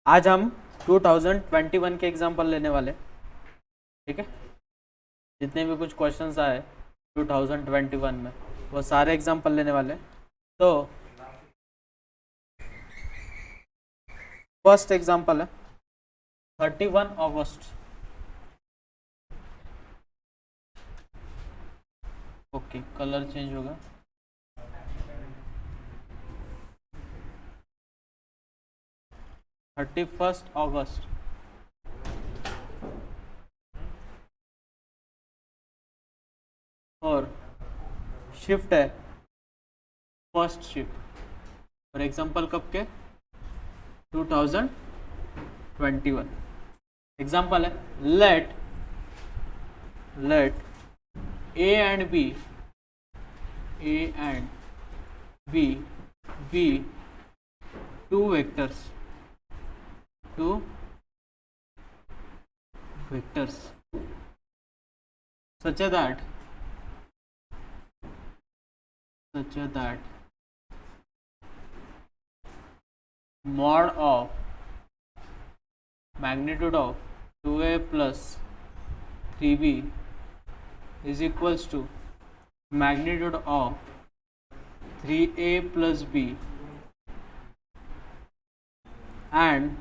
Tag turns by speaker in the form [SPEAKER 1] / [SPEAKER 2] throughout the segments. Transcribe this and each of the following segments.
[SPEAKER 1] आज हम 2021 के एग्जाम्पल लेने वाले, ठीक है। जितने भी कुछ क्वेश्चंस आए 2021 में वो सारे एग्जाम्पल लेने वाले। तो फर्स्ट एग्जाम्पल है 31 अगस्त। ओके, कलर चेंज होगा। थर्टी फर्स्ट अगस्त और शिफ्ट है फर्स्ट शिफ्ट और एग्जाम्पल कब के 2021। एग्जाम्पल है let A and B be two vectors such that mod of magnitude of 2a plus 3b is equals to magnitude of 3a plus b, and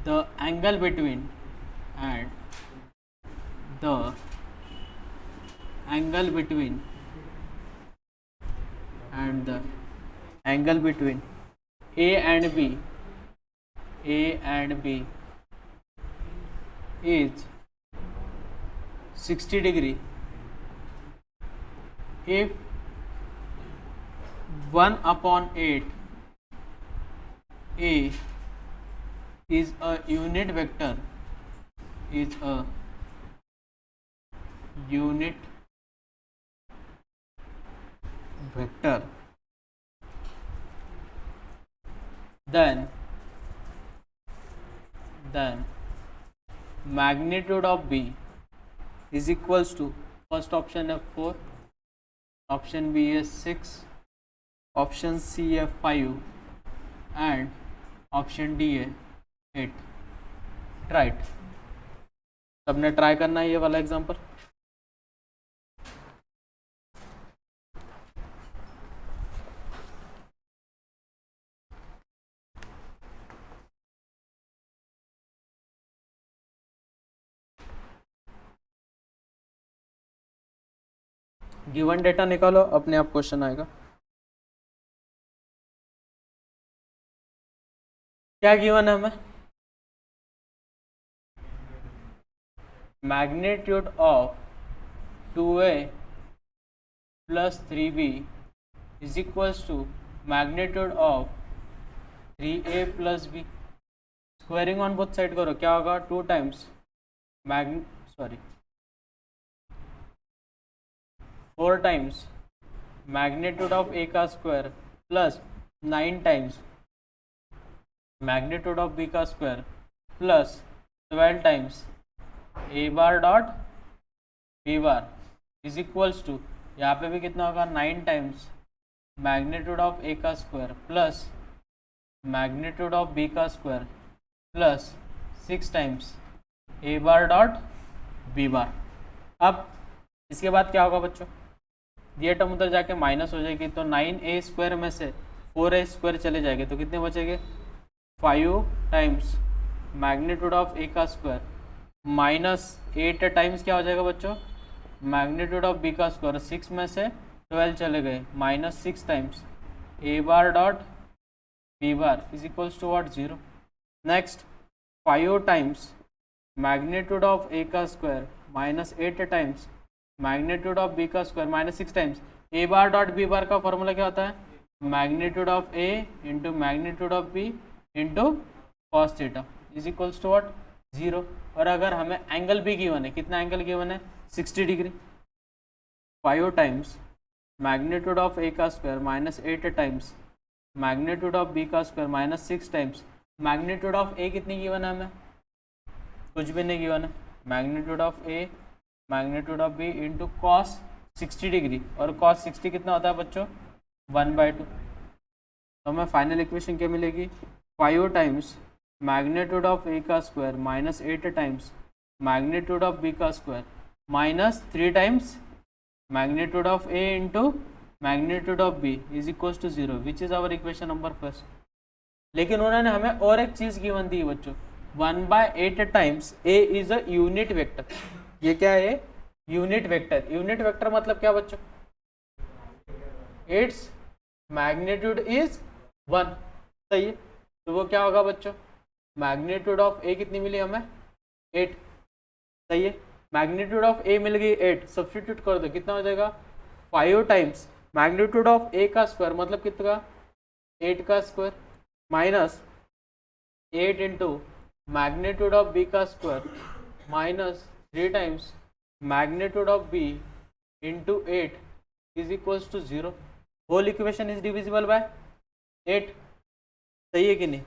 [SPEAKER 1] the angle between A and B is 60 degree if 1/8 A is a unit vector, then magnitude of B is equals to, first option है 4, option B है 6, option C है 5 and option D है 8। Right, सबने try करना है ये वाला example. Given data निकालो, अपने आप क्वेश्चन आएगा। क्या गिवन है हमें? Magnitude of 2a plus 3b is equals to magnitude of 3a plus b। Squaring on both side करो, क्या होगा? 2 times 4 times magnitude of a का square plus 9 times magnitude of b का square plus 12 times a bar dot b bar is equals to, यहाँ पे भी कितना होगा? 9 टाइम्स मैग्नीट्यूड ऑफ a का square plus magnitude of b का square plus 6 times a bar dot b bar. अब इसके बाद क्या होगा बच्चों? ये टर्म उधर जाके माइनस हो जाएगी, तो 9a स्क्वायर में से 4a स्क्वायर चले जाएंगे, तो कितने बचेंगे? 5 टाइम्स मैग्नीट्यूड ऑफ a का स्क्वायर माइनस 8 टाइम्स क्या हो जाएगा बच्चों? मैग्नीट्यूड ऑफ b का स्क्वायर। 6 में से 12 चले गए, minus 6 times a bar dot b bar is equals to what? 0। Next 5 times magnitude of a का square minus 8 times magnitude of b का square minus 6 times a bar dot b bar का formula क्या होता है? Magnitude of a into magnitude of b into cos theta is equals to what? 0। और अगर हमें angle भी गिवन है, कितना एंगल गिवन है? 60 degree. 5 times magnitude of a का square minus 8 times magnitude of b का square minus 6 times magnitude of a कितनी गिवन है हमें? कुछ भी नहीं गिवन है। Magnitude of a magnitude of b into cos 60 degree, और कॉस 60 कितना होता है बच्चों? 1/2। तो हमें फाइनल इक्वेशन क्या मिलेगी? 5 टाइम्स मैग्नीट्यूड ऑफ ए का square minus 8 times magnitude of B का square minus 3 times magnitude of A into magnitude of B is equal to 0 which is our equation number first. लेकिन उन्होंने हमें और एक चीज़ गिवन दी बच्चों, 1/8 times A is a unit vector. ये क्या है? Unit vector. यूनिट वेक्टर मतलब क्या बच्चों? Its magnitude is 1। सही है, तो वो क्या होगा बच्चों? मैग्नीट्यूड ऑफ ए कितनी मिली हमें? 8। सही है, मैग्नीट्यूड ऑफ ए मिल गई 8, सब्स्टिट्यूट कर दो, कितना हो जाएगा? 5 टाइम्स मैग्नीट्यूड ऑफ ए का स्क्वायर मतलब कितना? 8 का square minus 8 into magnitude of B का square minus 3 times magnitude of B into 8 is equals to 0। Whole equation is divisible by 8। सही है कि नहीं?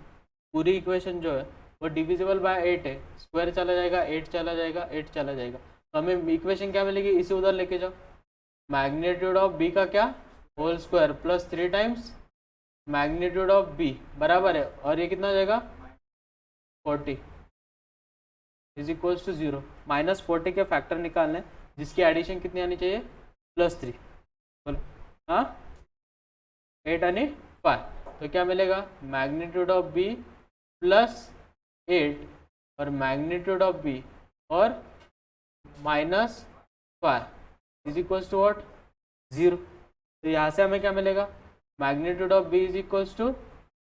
[SPEAKER 1] पूरी इक्वेशन जो है वो डिविजिबल बाय 8 है, स्क्वायर चला जाएगा, 8 चला जाएगा, 8 चला जाएगा, तो हमें इक्वेशन क्या मिलेगी? इसे उधर लेके जाओ, मैग्नीट्यूड ऑफ बी का क्या? Whole square plus 3 times magnitude of b बराबर है, और ये कितना हो जाएगा? 40 इज इक्वल्स टू 0। माइनस 40 के फैक्टर निकालने, जिसकी एडिशन कितनी आनी चाहिए? +3। बोलो हाँ, 8 यानी 5, तो क्या मिलेगा? मैग्नीट्यूड ऑफ बी प्लस 8 और मैग्नीट्यूड ऑफ बी और -5 इज इक्वल्स टू व्हाट? 0। तो यहाँ से हमें क्या मिलेगा? Magnitude of B is equals to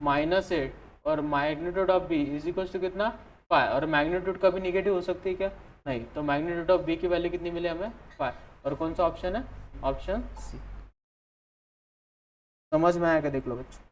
[SPEAKER 1] -8 और magnitude of B is equals to कितना? 5। और मैग्नीट्यूड कभी निगेटिव हो सकती है क्या? नहीं, तो मैग्नीट्यूड ऑफ बी की वैल्यू कितनी मिली हमें? 5। और कौन सा ऑप्शन है? Option c. समझ में आया क्या? देख लो बच्चों,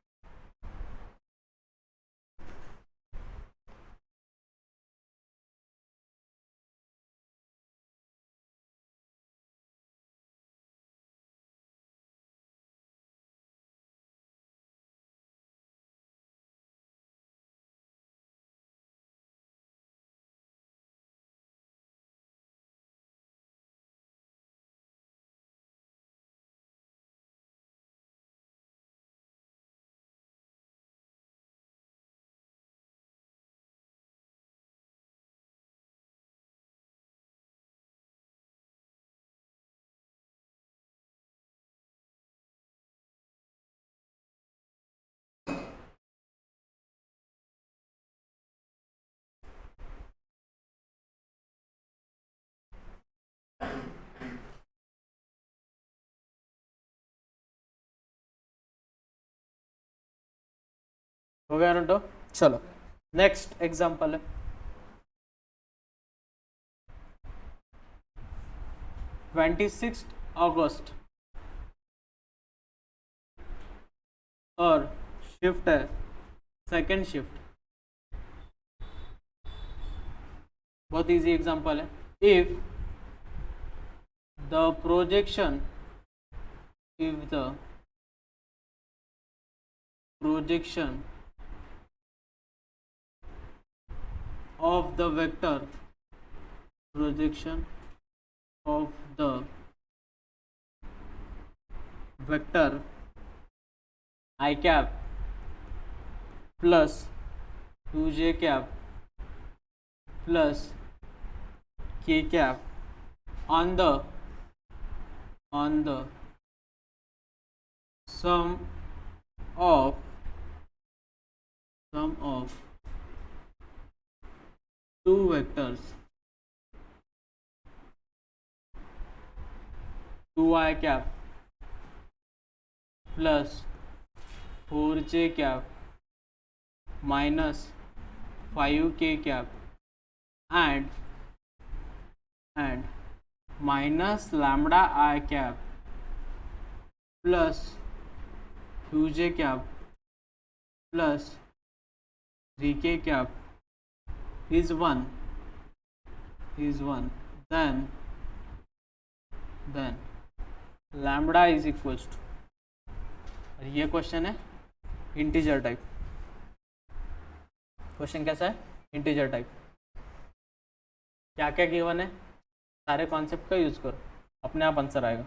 [SPEAKER 1] हो गया ना? तो चलो नेक्स्ट एग्जांपल है, 26 अगस्त और शिफ्ट है सेकेंड शिफ्ट। बहुत इजी एग्जांपल है। If the projection of the vector I cap plus 2j cap plus k cap on the sum of two vectors 2i cap plus 4j cap minus 5k cap and minus lambda I cap plus 2j cap plus 3k cap is 1, then lambda is equals to, ये question है integer type. Question कैसा है? Integer type. क्या क्या given है? सारे concept का use करो, अपने आप आंसर आएगा।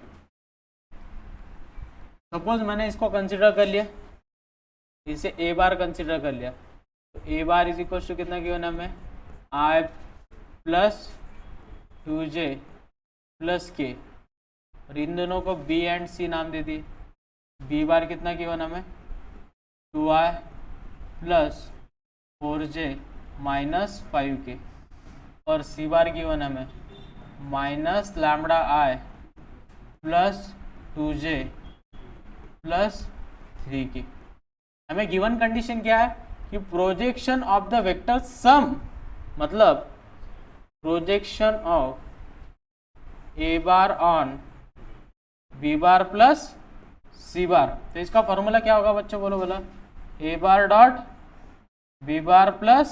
[SPEAKER 1] सपोज मैंने इसको कंसिडर कर लिया, इसे ए बार कंसिडर कर लिया, तो ए बार इज इक्वल टू कितना गिवन है हमें, आई प्लस 2j प्लस के, और इन दोनों को बी एंड सी नाम दे दिए। बी बार कितना गिवन हमें, 2i plus 4j minus 5k, और सी बार गिवन हमें minus lambda I plus 2j plus 3k। हमें गिवन कंडीशन क्या है कि projection of the vector sum, मतलब projection of A bar on B bar plus C bar. तो इसका formula क्या होगा बच्चों, बोलो बोला, A bar dot B bar plus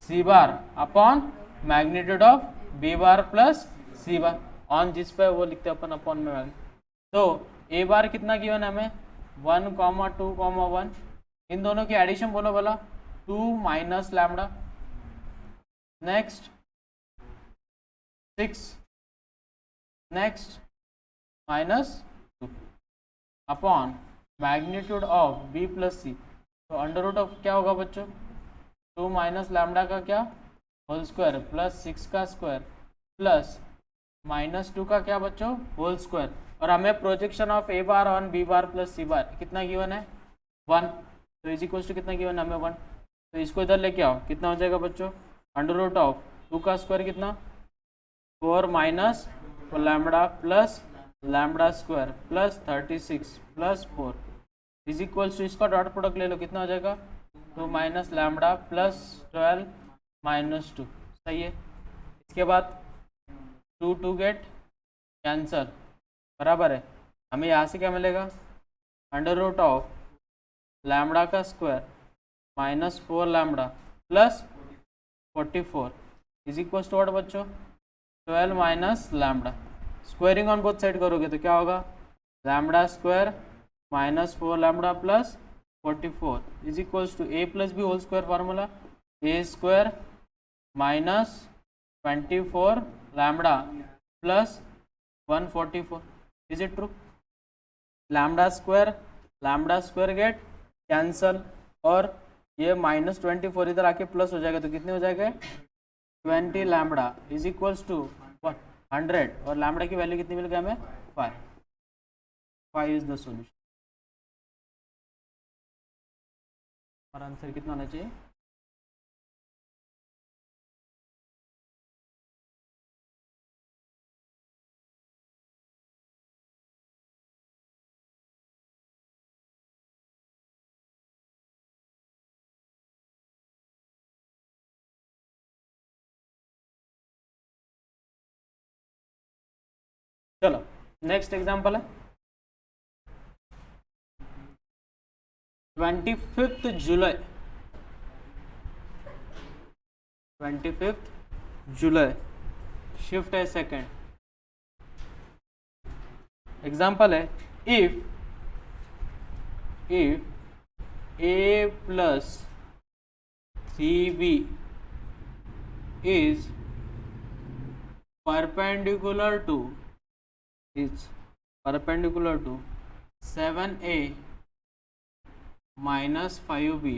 [SPEAKER 1] C bar upon magnitude of B bar plus C bar, on जिस पे वो लिखते हैं अपन अपॉन में। तो ए बार कितना गिवन है हमें, 1, 2, 1, इन दोनों की एडिशन बोलो बोला 2 minus lambda, next 6, next minus 2 upon magnitude of B plus सी। तो अंडर रूट ऑफ क्या होगा बच्चों, 2 माइनस लैम्बडा का क्या होल स्क्वायर प्लस 6 का स्क्वायर प्लस माइनस 2 का क्या बच्चों होल स्क्वायर। और हमें projection of A bar on B bar plus C bar कितना गिवन है, 1। तो इज इक्वल्स टू कितना गिवन है हमें, 1। तो इसको इधर लेके आओ, कितना हो जाएगा बच्चों, अंडर रूट ऑफ 2 का स्क्वायर कितना 4 minus lambda plus lambda square plus 36 plus 4 is equals to, इसका डॉट प्रोडक्ट ले लो, कितना हो जाएगा 2 माइनस लैम्बडा प्लस 12 माइनस 2। सही है। इसके बाद 2 2 गेट कैंसल, बराबर है। हमें यहाँ से क्या मिलेगा, अंडर रूट ऑफ लैम्बडा का square minus 4 lambda plus 44 is equals to what बच्चों, 12 minus lambda. Squaring on both side करोगे तो क्या होगा, lambda square minus 4 lambda plus 44 is equals to a plus b whole square formula, a square minus 24 lambda plus 144। Is it true, lambda square get cancel, और ये minus 24 इधर आके plus हो जाएगा, तो कितने हो जाएगा 20 लैम्बडा इज इक्वल्स टू 100, और लैम्बडा की वैल्यू कितनी मिल गई हमें 5 इज द सॉल्यूशन। और आंसर कितना होना चाहिए, चलो नेक्स्ट एग्जांपल है 25 जुलाई 25 जुलाई शिफ्ट है सेकेंड। एग्जांपल है if a plus 3b is perpendicular to 7a minus 5b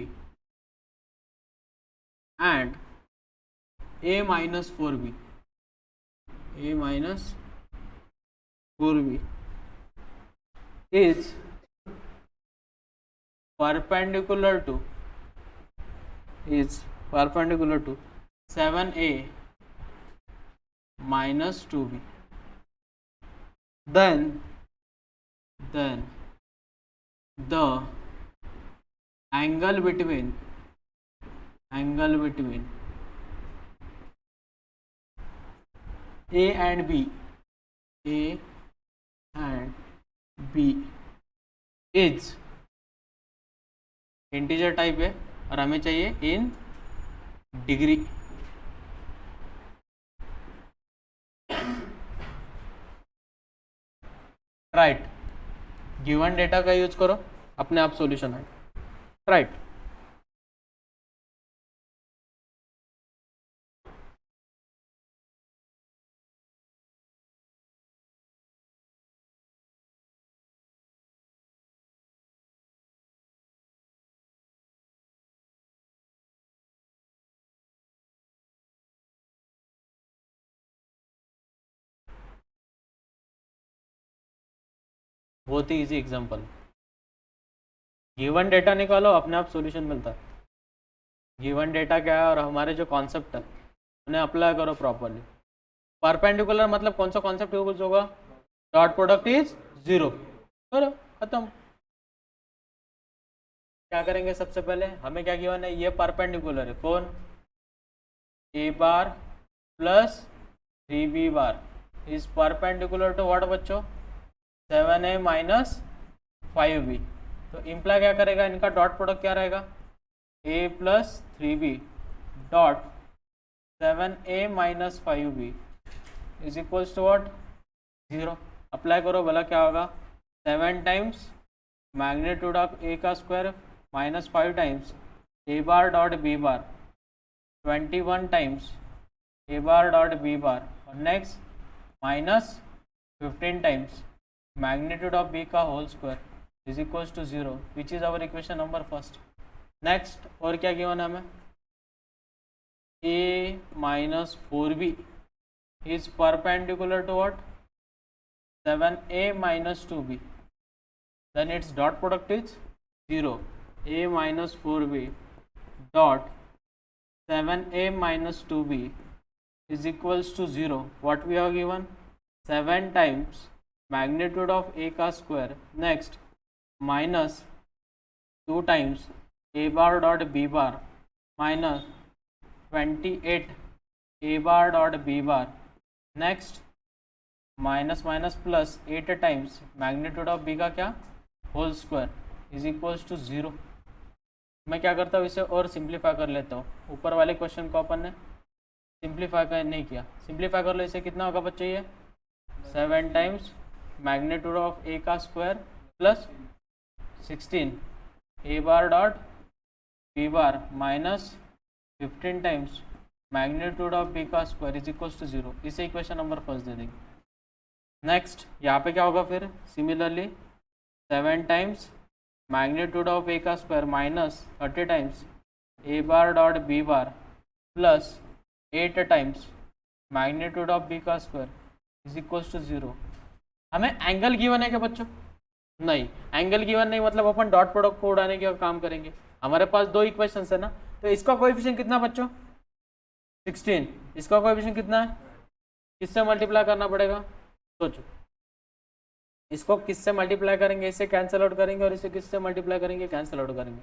[SPEAKER 1] and a minus 4b is perpendicular to 7a minus 2b, then the angle between a and b is integer type है, और हमें चाहिए in degree. Right, given data का use करो, अपने आप solution है। Right. बहुत ही इजी एग्जांपल। गिवन डेटा निकालो, अपने आप सॉल्यूशन मिलता है। गिवन डेटा क्या है और हमारे जो कॉन्सेप्ट है उन्हें अप्लाई करो प्रॉपरली। परपेंडिकुलर मतलब कौन सा कॉन्सेप्ट यूज होगा? Dot product is zero. करो, खत्म। क्या करेंगे सबसे पहले, हमें क्या गिवन है, ये परपेंडिकुलर है, कौन? A bar plus 3b bar is perpendicular to what बच्चों? 7a minus 5b। तो इम्प्लाई क्या करेगा, इनका डॉट प्रोडक्ट क्या रहेगा? a plus 3b dot 7a minus 5b is equals to what? 0। Apply करो, भला क्या होगा? 7 टाइम्स मैग्नीट्यूड ऑफ a का square minus 5 times a bar dot b bar 21 times a bar dot b bar और next minus 15 times magnitude of b का whole square is equals to 0 which is our equation number first. Next और क्या given है हमें? a minus 4b is perpendicular to what? 7a minus 2b, then its dot product is 0। a minus 4b dot 7a minus 2b is equals to 0। what we have given? 7 times magnitude of a का square, next minus 2 times a bar dot b bar minus 28 a bar dot b bar, next minus minus plus 8 times magnitude of b का क्या? Whole square is equals to 0। मैं क्या करता हूँ, इसे और simplify कर लेता हूँ। ऊपर वाले क्वेश्चन को अपन ने सिंप्लीफाई नहीं किया, सिंप्लीफाई कर लो। इसे कितना होगा बच्चे? ये 7 टाइम्स मैग्नीट्यूड ऑफ a का square plus 16 a bar dot b bar minus 15 times magnitude of b का स्क्वायर इज इक्वल्स टू 0। इसे इक्वेशन नंबर फर्स्ट दे देंगे। नेक्स्ट यहाँ पे क्या होगा फिर? Similarly 7 times magnitude of a का square minus 30 times a bar dot b bar plus 8 times magnitude of b का स्क्वायर इज इक्वल्स टू 0। हमें एंगल गिवन है क्या बच्चों? नहीं, एंगल गिवन नहीं, मतलब अपन डॉट प्रोडक्ट को उड़ाने का काम करेंगे। हमारे पास दो इक्वेशंस है ना, तो इसका कोएफिशिएंट कितना बच्चों? 16। इसका कोएफिशिएंट कितना है? किससे मल्टीप्लाई करना पड़ेगा? सोचो, इसको किससे मल्टीप्लाई करेंगे? इसे कैंसिल आउट करेंगे और इसे किससे मल्टीप्लाई करेंगे? कैंसिल आउट करेंगे।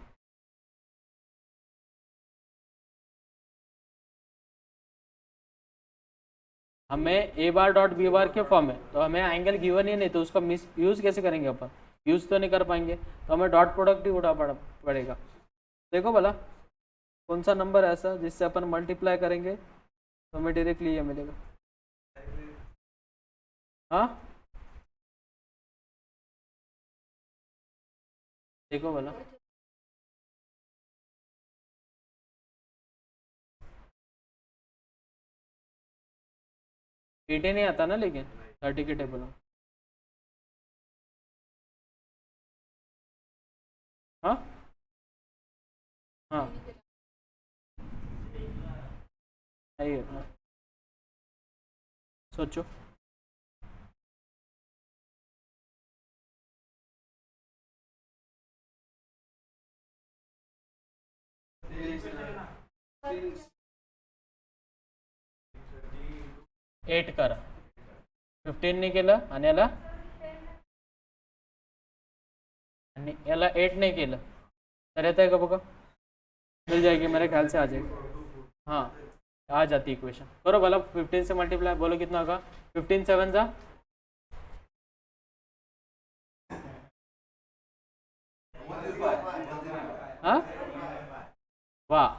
[SPEAKER 1] हमें A bar dot B bar के फॉर्म है, तो हमें एंगल गिवन ही नहीं, तो उसका मिस यूज़ कैसे करेंगे अपन? यूज़ तो नहीं कर पाएंगे, तो हमें डॉट प्रोडक्ट ही उठा पड़ेगा। देखो भला कौन सा नंबर ऐसा जिससे अपन मल्टीप्लाई करेंगे तो हमें डायरेक्टली ये मिलेगा। हाँ देखो भला, एटे नहीं आता ना, लेकिन 30 के टेबल में। हाँ हाँ सही है अपना। सोचो, एट करा, 15 नाही केलं आणि याला 8 नहीं केलं तर येत आहे का बघा? मिल जाएगी मेरे ख्याल से, आ जाएगी। हाँ आ जाती इक्वेशन। करो भला 15 से मल्टीप्लाई, बोलो कितना होगा? 15 7 जा हाँ वाह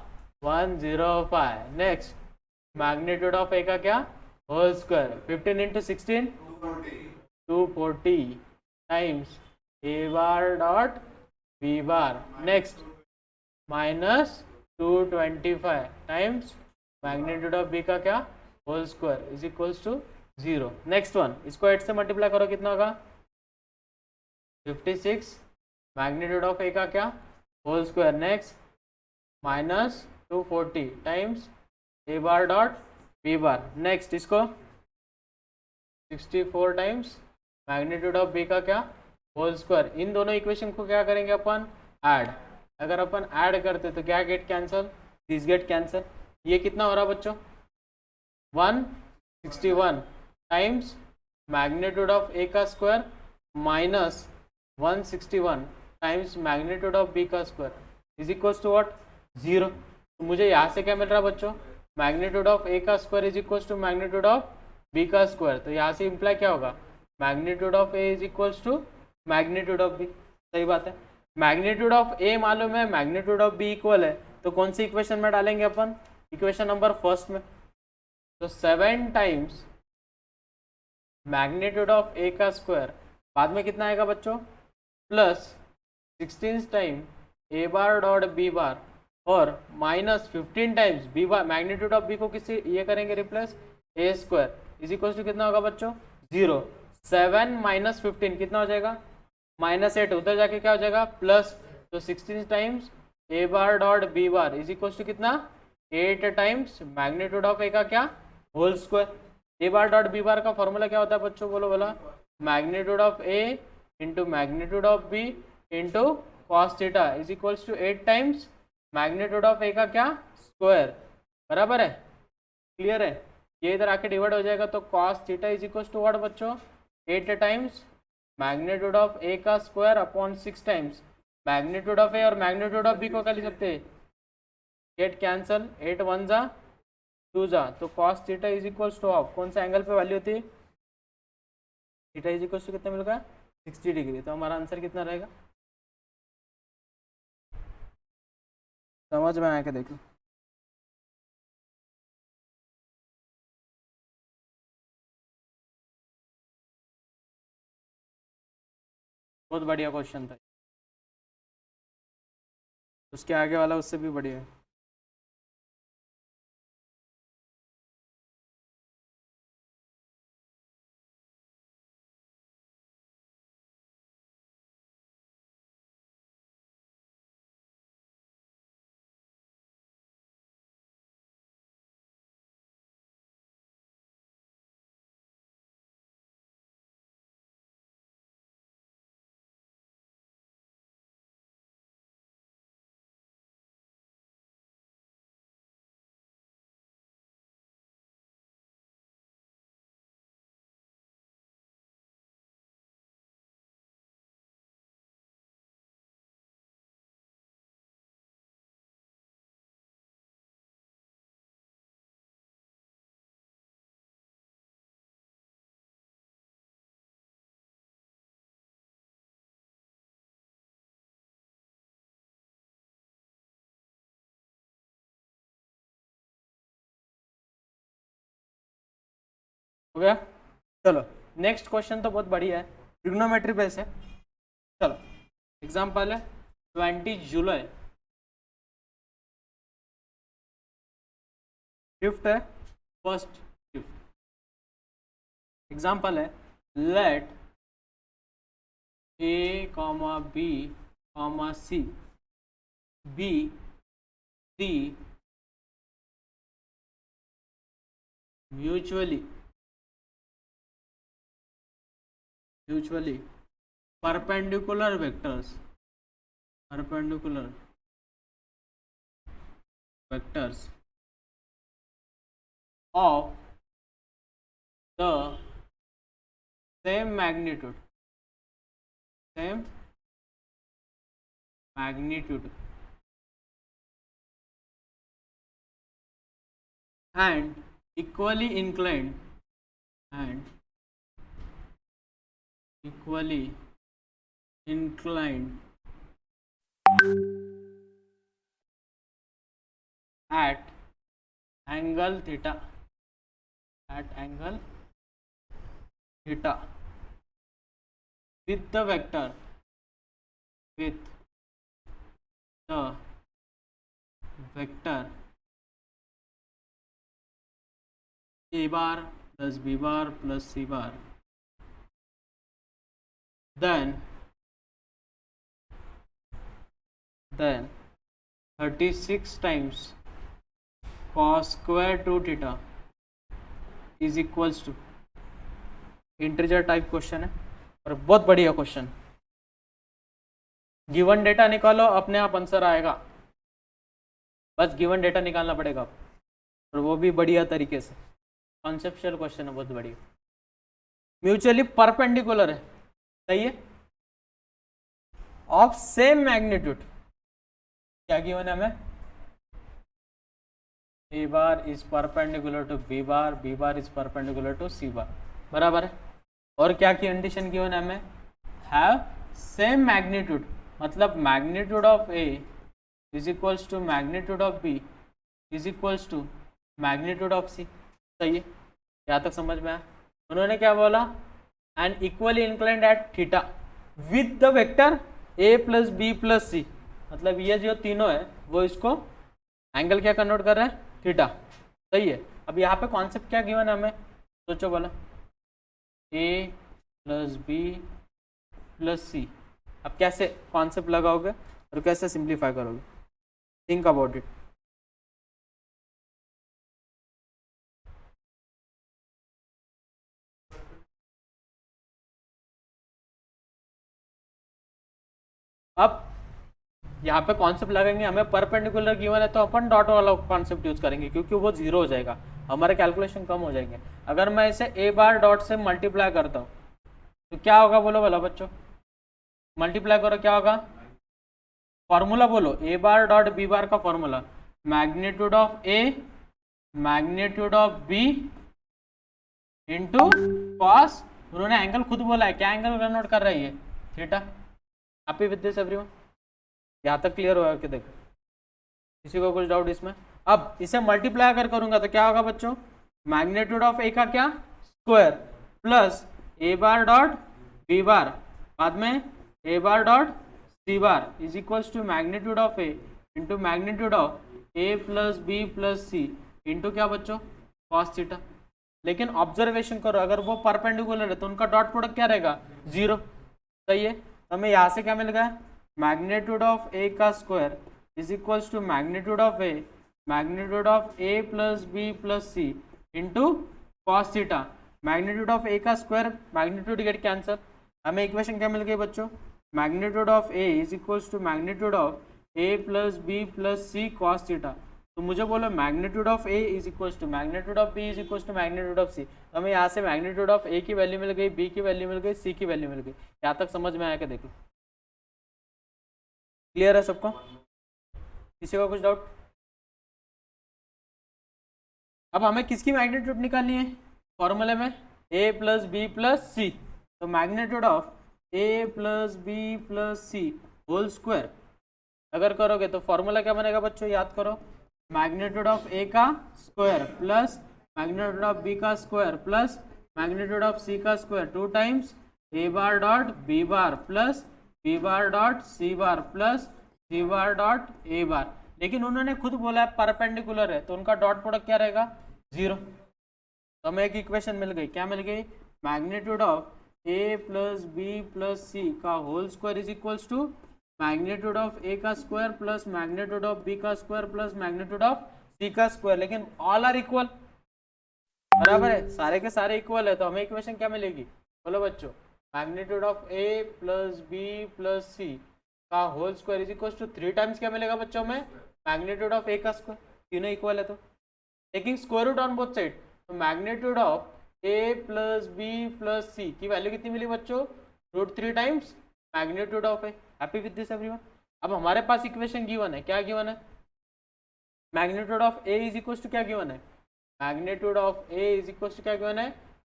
[SPEAKER 1] 105। नेक्स्ट मैग्नीट्यूड ऑफ ए का क्या? Whole square 15 into 16 240 times A bar dot B bar, next minus 225 times magnitude of B का क्या? Whole square is equals to 0। Next one, इसको 8 से मल्टीप्लाई करो, कितना होगा? 56 मैग्नीट्यूड ऑफ ए का क्या? Whole square, next minus 240 times ए bar dot B bar, next इसको 64 टाइम्स मैग्नीट्यूड ऑफ बी का क्या? Whole square. इन दोनों इक्वेशन को क्या करेंगे अपन, ऐड। अगर अपन ऐड करते तो क्या get cancel, this get cancel. ये कितना हो रहा बच्चों, 161 टाइम्स मैग्नीट्यूड ऑफ ए का square minus 161 times magnitude of B का square is equals to what, 0। तो मुझे यहाँ से क्या मिल रहा है बच्चों, मैग्नीट्यूड ऑफ ए का square is equals to magnitude of B का स्क्वायर। तो यहाँ से इम्प्लाई क्या होगा, magnitude of A is equals to magnitude of b. सही बात है, मैग्नीट्यूड ऑफ ए मालूम है, मैग्नीट्यूड ऑफ बी इक्वल है, तो कौन सी इक्वेशन में डालेंगे अपन, इक्वेशन नंबर फर्स्ट में। तो 7 टाइम्स मैग्नीट्यूड ऑफ ए का स्क्वायर, बाद में कितना आएगा बच्चों, plus 16 time a bar dot B bar और minus 15 times b bar, magnitude of b को किसी ये करेंगे replace, a square is equal to कितना होगा बच्चों, 0। 7 माइनस 15 कितना हो जाएगा, -8, उधर जाके क्या हो जाएगा प्लस, तो 16 times A bar dot B bar is equal to कितना, 8 टाइम्स मैग्नीट्यूड ऑफ ए का क्या, whole square. A bar dot B bar का फॉर्मूला क्या होता है बच्चों, बोलो बोला, magnitude of A into magnitude of B into cos theta is equals to 8 times magnitude of ए का क्या, स्क्वायर। बराबर है, क्लियर है। ये इधर आके डिवाइड हो जाएगा तो cos theta is equals to what बच्चों, 8 टाइम्स मैग्नीट्यूड ऑफ ए का square upon 6 times magnitude of A, और मैग्नीट्यूड ऑफ बी को क्या लिख सकते हैं, गेट कैंसल, 8 1 जा 2 जा, तो cos theta is equals to half, कौन सा एंगल पे वैल्यू होती है, थीटा इज इक्वल्स टू कितना मिलेगा, 60 डिग्री। तो हमारा आंसर कितना रहेगा, समझ में आया क्या, देखो बहुत बढ़िया क्वेश्चन था। उसके आगे वाला उससे भी बढ़िया है। हो गया, चलो नेक्स्ट क्वेश्चन तो बहुत बढ़िया है, ट्रिग्नोमेट्री बेस है। चलो एग्जांपल है 20 जुलाई, शिफ्ट है फर्स्ट शिफ्ट। एग्जांपल है let A comma B comma C be the mutually perpendicular vectors of the same magnitude and equally inclined at angle theta with the vector a bar plus b bar plus c bar, then 36 times cos square 2 theta is equals to, integer type question है और बहुत बढ़िया question. Given data निकालो, अपने आप answer आएगा, बस given data निकालना पड़ेगा और वो भी बढ़िया तरीके से। कॉन्सेप्चुअल क्वेश्चन है, बहुत बढ़िया। म्यूचुअली परपेंडिकुलर है, सही है, ऑफ सेम मैग्नीट्यूड, क्या गिवन है हमें, A bar is perpendicular to B bar is perpendicular to C bar, बराबर है। और क्या की कंडीशन गिवन है हमें, हैव सेम मैग्नीट्यूड, मतलब magnitude of A is equals to magnitude of B is equals to magnitude of C, सही है, यहाँ तक समझ में आया। उन्होंने क्या बोला, and equally inclined at theta with the vector A plus B plus C, मतलब ये जो तीनों है वो इसको एंगल क्या कन्वर्ट कर रहे हैं, थीटा, सही है। अब यहाँ पे कॉन्सेप्ट क्या गिवन है हमें, सोचो बोला, ए प्लस बी प्लस सी, अब कैसे कॉन्सेप्ट लगाओगे और कैसे सिंप्लीफाई करोगे, थिंक अबाउट इट। अब यहाँ पे कॉन्सेप्ट लगेंगे, हमें परपेंडिकुलर गिवन है तो अपन डॉट वाला कॉन्सेप्ट यूज करेंगे क्योंकि वो जीरो हो जाएगा, हमारे कैलकुलेशन कम हो जाएंगे। अगर मैं इसे ए बार डॉट से मल्टीप्लाई करता हूँ तो क्या होगा, बोलो बोला बच्चों, मल्टीप्लाई करो क्या होगा, फॉर्मूला बोलो, ए बार डॉट बी बार का formula, magnitude of A magnitude of B into cos, उन्होंने एंगल खुद बोला है, क्या एंगल कन्वर्ट कर रही है, theta. Happy with this everyone, यहाँ तक क्लियर होगा कि देखो, किसी को कुछ डाउट इसमें। अब इसे मल्टीप्लाई अगर करूंगा तो क्या होगा बच्चों, मैग्नीट्यूड ऑफ ए का क्या square plus A bar dot B bar, बाद में A bar dot C bar is equals to magnitude of A into magnitude of A plus B plus C into क्या बच्चों, कॉस थीटा। लेकिन observation करो, अगर वो परपेंडिकुलर है तो उनका डॉट प्रोडक्ट क्या रहेगा, जीरो, सही है। तो हमें यहाँ से क्या मिल गया, मैग्नीट्यूड ऑफ ए का square is equals to magnitude of A plus B plus C into cos theta. Magnitude of ए का स्क्वायर, मैग्नीट्यूड गेट कैंसर, हमें इक्वेशन क्या मिल गई बच्चों, magnitude of A is equals to magnitude of A plus B plus C cos theta. तो मुझे बोलो magnitude of A is equals to magnitude of B is equals to magnitude of C, तो हमें यहाँ से मैग्नीट्यूड ऑफ ए की value मिल गई, B की वैल्यू मिल गई, सी की वैल्यू मिल गई। यहाँ तक समझ में आया क्या, देखो क्लियर है सबको, किसी का कुछ डाउट। अब हमें किसकी मैग्नीट्यूड निकालनी है, फॉर्मूले में ए प्लस बी प्लस सी, तो magnitude of A plus B plus c whole square अगर करोगे तो फॉर्मूला क्या बनेगा बच्चों, याद करो, मैग्नीट्यूड ऑफ ए का square plus magnitude of B का square plus magnitude of C का square, two times A bar dot B bar plus B bar dot C bar plus C bar dot A bar. लेकिन उन्होंने खुद बोला है perpendicular है तो उनका डॉट प्रोडक्ट क्या रहेगा, जीरो। तो हमें एक इक्वेशन मिल गई, क्या मिल गई, magnitude of A plus B plus C का whole square is equals to magnitude of ए का square plus magnitude of B का square plus magnitude of C का स्क्वायर, लेकिन ऑल आर इक्वल, बराबर है, सारे के सारे इक्वल है। तो हमें इक्वेशन क्या मिलेगी, बोलो बच्चों, magnitude of A plus B plus C का whole square is equal to three times क्या मिलेगा बच्चों में, मैग्नीट्यूड ऑफ ए का स्क्वायर, तीनों इक्वल है तो taking square root on both side, तो magnitude of A plus B plus C की वैल्यू कितनी मिली बच्चों, root three times magnitude of A. Happy with this everyone. अब हमारे पास इक्वेशन गिवन है, क्या गिवन है, magnitude of A is equal to क्या गिवन है, magnitude of A is equal to क्या गिवन है,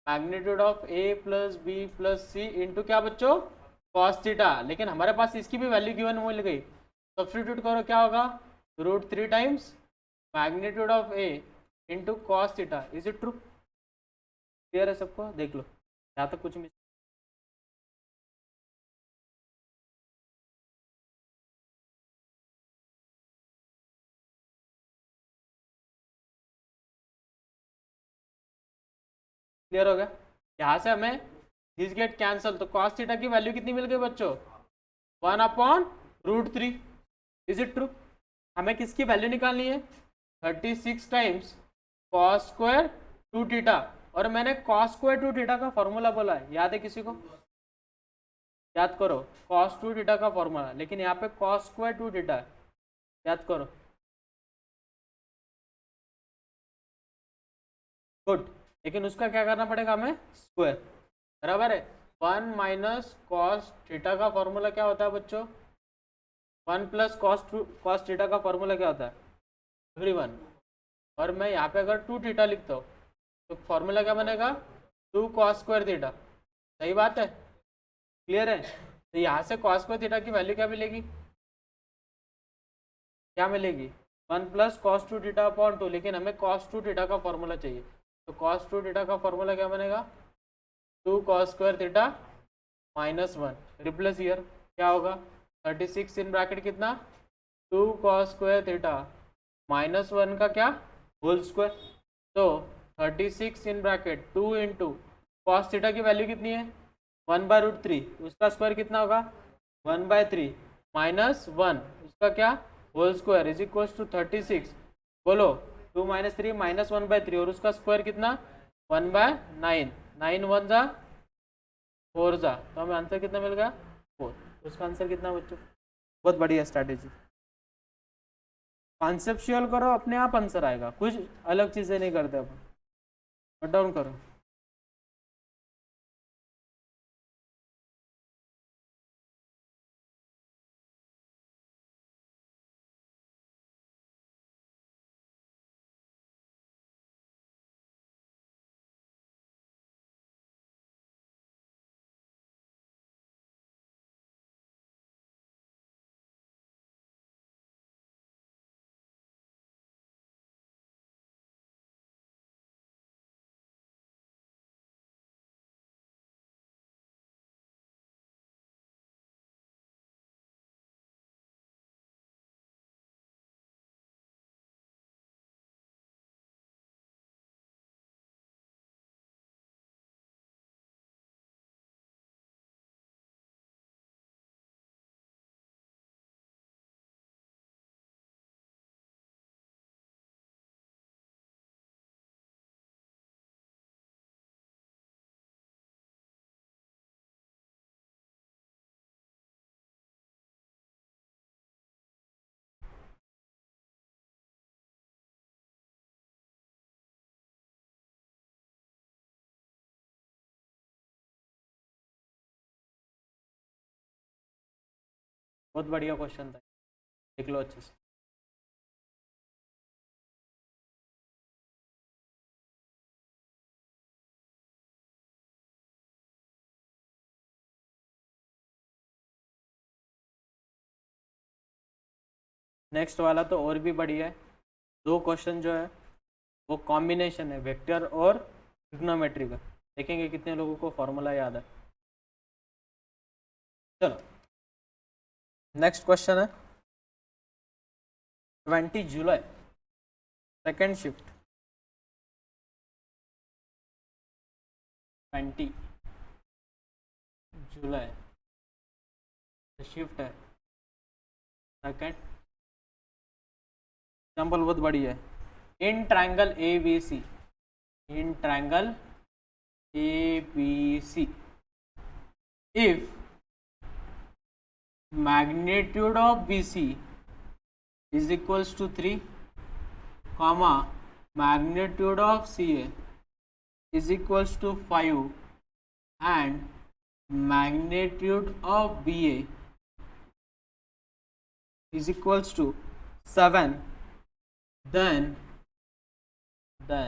[SPEAKER 1] magnitude of A plus B plus C into क्या बच्चों, कॉस थीटा। लेकिन हमारे पास इसकी भी वैल्यू गिवन मिल गई, सब्स्टिट्यूट करो क्या होगा, root three times magnitude of A into cos theta. Is it true, clear है सबको, देख लो यहाँ तक कुछ मिस, क्लियर हो गया। यहाँ से हमें दिस गेट कैंसल, तो कॉस थीटा की वैल्यू कितनी मिल गई बच्चों, 1/√3। इज इट ट्रू, हमें किसकी वैल्यू निकालनी है, 36 टाइम्स कॉस स्क्वायर 2 थीटा, और मैंने कॉस स्क्वायर 2 थीटा का फॉर्मूला बोला है, याद है किसी को, याद करो cos 2 थीटा का फॉर्मूला, लेकिन यहाँ पे cos स्क्वायर 2 थीटा है, याद करो। गुड, लेकिन उसका क्या करना पड़ेगा हमें, स्क्वायर, बराबर है। 1 माइनस कॉस थीटा का फॉर्मूला क्या होता है बच्चों, 1 प्लस कॉस थीटा का फॉर्मूला क्या होता है, एवरीवन। और मैं यहाँ पे अगर 2 थीटा लिखता हूँ तो फॉर्मूला क्या बनेगा, 2 कॉस स्क्वायर थीटा। सही बात है, क्लियर है। तो यहाँ से कॉस स्क्वायर थीटा की वैल्यू क्या मिलेगी, क्या मिलेगी, 1 प्लस कॉस 2 थीटा अपॉन 2, लेकिन हमें कॉस 2 थीटा का फॉर्मूला चाहिए। तो कॉस 2 थीटा का फॉर्मूला क्या बनेगा, 2 cos square theta minus 1, replace year क्या होगा, 36 इन ब्रैकेट कितना, 2 कॉस स्क्वायर थीटा माइनस 1 का क्या, होल स्क्वायर। तो 36 in bracket 2 into cos theta की वैल्यू कितनी है, 1/√3, उसका स्क्वायर कितना होगा, 1/3 माइनस 1 उसका क्या, whole square is equal to 36, बोलो 2 माइनस 3 माइनस 1/3, और उसका स्क्वायर कितना 1/9, 9 1 जा 4 जा, तो हमें आंसर कितना मिल गया 4। उसका आंसर कितना बच्चों, बहुत बढ़िया स्ट्रैटेजी। कॉन्सेप्चुअल करो, अपने आप आंसर आएगा, कुछ अलग चीजें नहीं करते अपन। नोट डाउन करो। बहुत बढ़िया क्वेश्चन था, देख लो अच्छे से। नेक्स्ट वाला तो और भी बढ़िया है, 2 क्वेश्चन जो है वो कॉम्बिनेशन है वेक्टर और ट्रिग्नोमेट्री का, देखेंगे कितने लोगों को फॉर्मूला याद है। चलो नेक्स्ट क्वेश्चन है 20 जुलाई सेकेंड शिफ्ट, 20 जुलाई शिफ्ट है सेकेंड। एग्जाम्पल बहुत बढ़िया है, in triangle A B C, in triangle A B C if magnitude of BC is equals to 3, comma magnitude of CA is equals to 5 and magnitude of BA is equals to 7, then the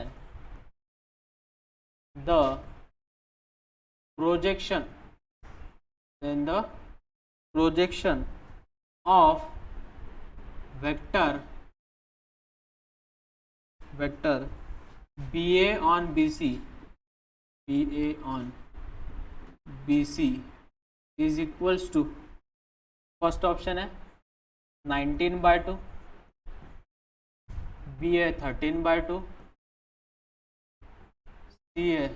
[SPEAKER 1] projection of vector BA on BC is equals to, first option है 19/2, BA 13/2, CA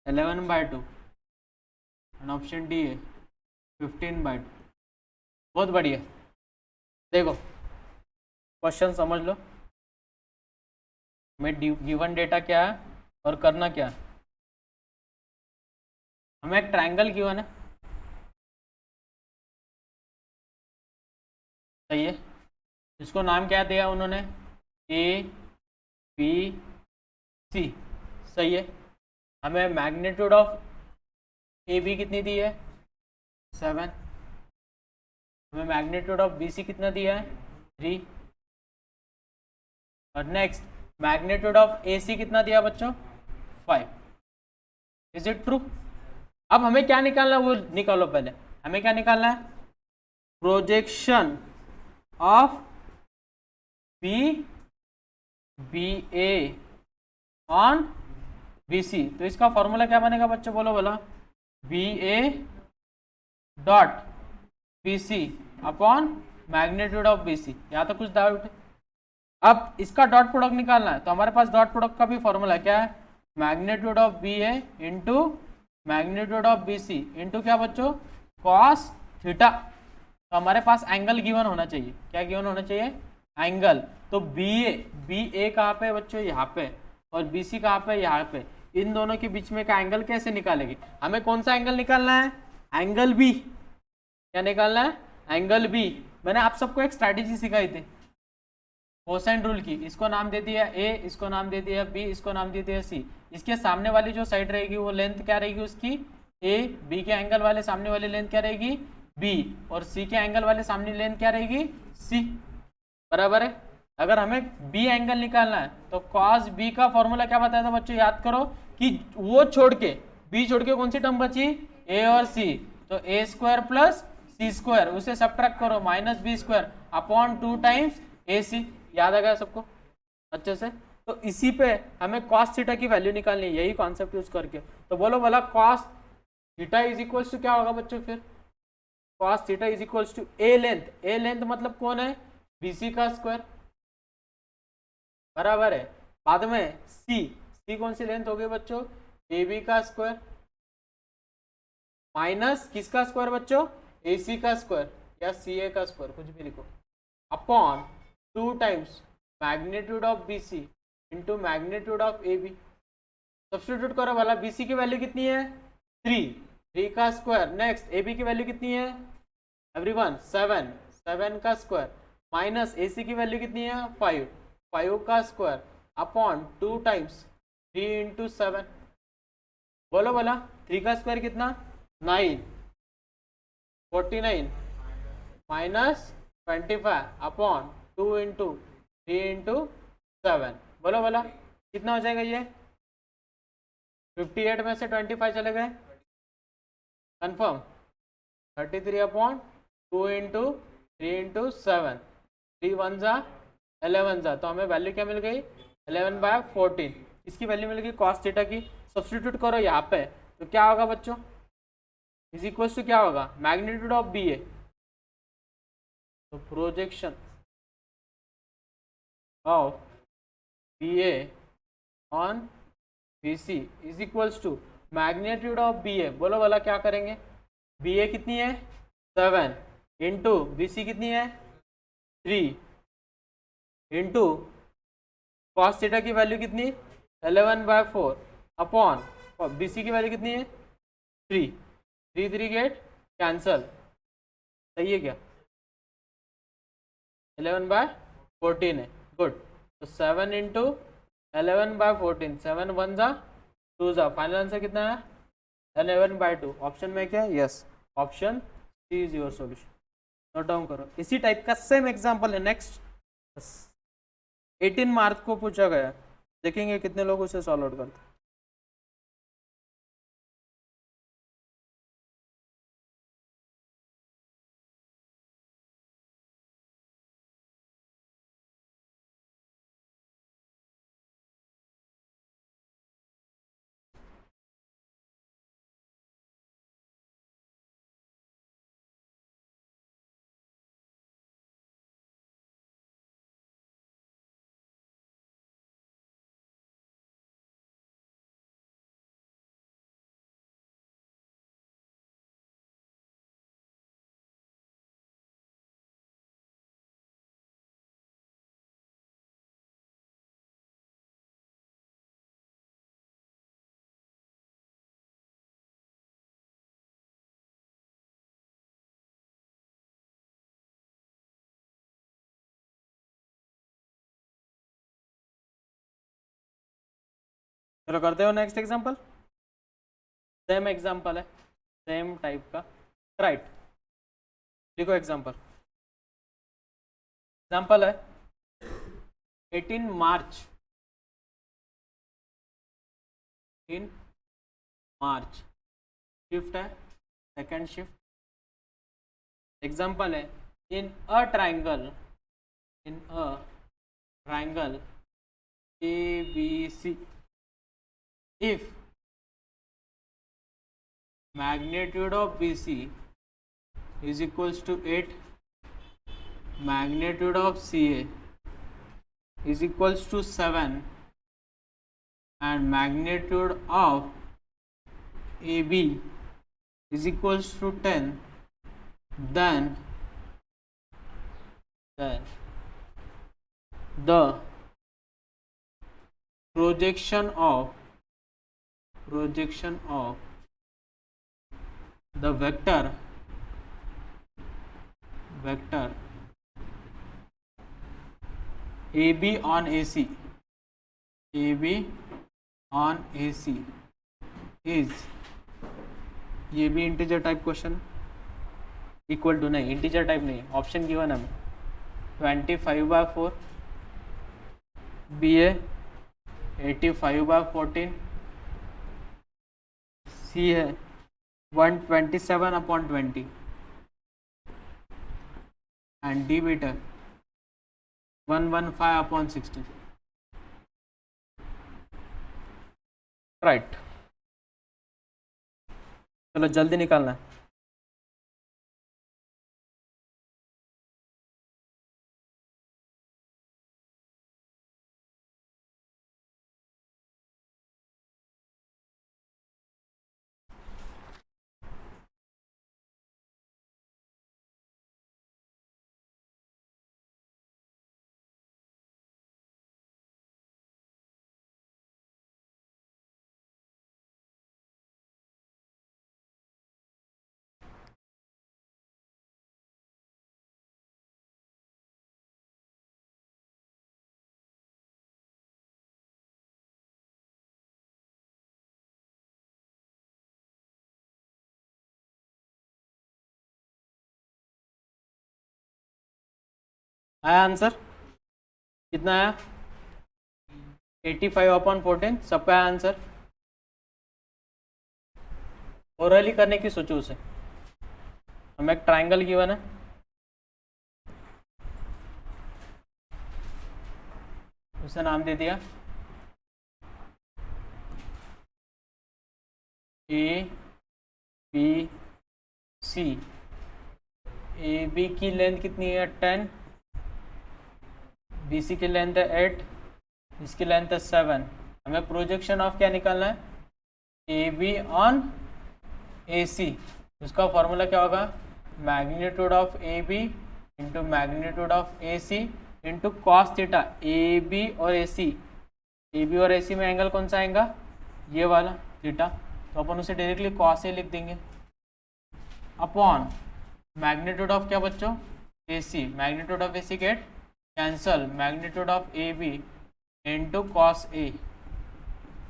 [SPEAKER 1] 11/2 and option D है 15/2। बहुत बढ़िया, देखो question समझ लो, हमें given data क्या है और करना क्या है। हमें एक ट्रायंगल गिवन है, सही है। इसको नाम क्या दिया उन्होंने, ए बी सी। सही है। हमें मैग्नीट्यूड ऑफ ए बी कितनी दी है, 7। हमें मैग्नीट्यूड ऑफ बी सी कितना दिया है, 3। और नेक्स्ट मैग्नीट्यूड ऑफ ए सी कितना दिया बच्चों, 5। Is it true? अब हमें क्या निकालना है वो निकालो पहले। हमें क्या निकालना है, projection of B B A on B C. तो इसका फॉर्मूला क्या बनेगा बच्चों, बोलो बोला, B A dot B C upon magnitude of B C. यहाँ तो कुछ डाउट है? अब इसका डॉट प्रोडक्ट निकालना है, तो हमारे पास डॉट प्रोडक्ट का भी फॉर्मूला क्या है, magnitude of B A into magnitude of B C into क्या बच्चों, कॉस थीटा। तो हमारे पास एंगल गिवन होना चाहिए, क्या गिवन होना चाहिए, एंगल। तो बी ए कहाँ पे बच्चों, यहाँ पे, और बी सी कहाँ पे, यहाँ पे। इन दोनों के बीच में का एंगल कैसे निकालेगी, हमें कौन सा एंगल निकालना है, एंगल बी। क्या निकालना है, एंगल बी। मैंने आप सबको एक स्ट्रैटेजी सिखाई थी कोसाइन रूल की। इसको नाम दे दिया ए, इसको नाम दे दिया बी, इसको नाम दे दिया सी। इसके सामने वाली जो साइड रहेगी वो लेंथ क्या रहेगी उसकी, ए। बी के एंगल वाले सामने वाली लेंथ क्या रहेगी, बी। और सी के एंगल वाले सामने लेंथ क्या रहेगी, सी। बराबर है। अगर हमें बी एंगल निकालना है तो कॉस बी का फॉर्मूला क्या बताया था बच्चों, याद करो कि वो छोड़ के, बी छोड़ के कौन सी टर्म बची, ए और सी। तो A square plus C square, उसे सब्ट्रैक्ट करो, minus B square upon 2 times A C. याद आ गया सबको अच्छे से? तो इसी पे हमें कॉस थीटा की वैल्यू निकालनी है, यही कॉन्सेप्ट यूज करके। तो बोलो बोला, cos theta is equals to क्या होगा बच्चों, फिर cos theta is equals to A length. A length मतलब कौन है, बीसी का स्क्वायर। बराबर है। बाद में सी कौन सी लेंथ हो गई बच्चों, ए बी का स्क्वायर माइनस किसका स्क्वायर बच्चों, ए सी का स्क्वायर या सी ए का स्क्वायर, कुछ भी लिखो, upon 2 times magnitude of B C into magnitude of A B. Substitute करो वाला, बी सी की वैल्यू कितनी है, 3 का स्क्वायर। नेक्स्ट ए बी की वैल्यू कितनी है एवरीवन, 7 का स्क्वायर माइनस ए सी की वैल्यू कितनी है, 5 का स्क्वायर अपॉन 2 टाइम्स 3 इंटू 7। बोलो बोला, 3 का स्क्वायर कितना, 9, 49 माइनस 25 अपॉन 2 इंटू 3 इंटू 7। बोलो बोला कितना हो जाएगा ये, 58 में से 25 चले गए, कंफर्म। 33 अपॉन 2 इंटू 3 इंटू 7, 3 1 जा 11 जा। तो हमें वैल्यू क्या मिल गई, 11/14। इसकी वैल्यू मिल गई कॉस थीटा की। सब्सटीट्यूट करो यहाँ पे, तो क्या होगा बच्चों, इज इक्वल टू क्या होगा, मैग्नीट्यूड ऑफ बी ए। तो projection of B A on B C is equals to magnitude of B A. बोलो बोला क्या करेंगे, बी ए कितनी है 7 इंटू बी सी कितनी है 3 इंटू कॉस थीटा की वैल्यू कितनी 11/4 अपॉन बी सी की वैल्यू कितनी है 3, 3 गेट कैंसल। सही है क्या, 11/14 है, गुड। तो 7 इंटू 11/14, 7 1 जा 2 जा, फाइनल आंसर कितना है 11/2। ऑप्शन में क्या है, yes, option C is your solution. Note down करो। इसी टाइप का सेम एग्जांपल है नेक्स्ट, 18 मार्च को पूछा गया, देखेंगे कितने लोग उसे सॉल्व आउट करते हैं। चलो करते हो नेक्स्ट एग्जांपल। सेम एग्जांपल है, सेम टाइप का। राइट, लिखो एग्जांपल। एग्जांपल है 18 मार्च, इन मार्च शिफ्ट है, सेकेंड शिफ्ट। एग्जांपल है in a triangle, in a triangle ABC, if magnitude of BC is equals to 8, magnitude of CA is equals to 7, and magnitude of AB is equals to 10, then the projection of the vector AB on AC is, ये भी integer type question, equal to नहीं, integer type नहीं, option given है 25/4, BA 85/14, C है 127/20, and D beta 115/60। Right, चलो जल्दी निकालना है। आया आंसर? कितना आया? 85/14। सबका आया आंसर? ओरली करने की सोचो उसे। हमें एक ट्राइंगल गिवन है, उसे नाम दे दिया ABC। AB की लेंथ कितनी है? 10, BC की लेंथ है 8, इसकी लेंथ है 7। हमें प्रोजेक्शन ऑफ क्या निकालना है? AB on AC। उसका फॉर्मूला क्या होगा? Magnitude of AB into magnitude of AC into cos theta. AB और AC में एंगल कौन सा आएगा? ये वाला थीटा, तो अपन उसे डायरेक्टली कॉस ए लिख देंगे, अपॉन मैग्नीट्यूड ऑफ क्या बच्चों? AC। Magnitude of AC get cancel, magnitude of AB into cos A.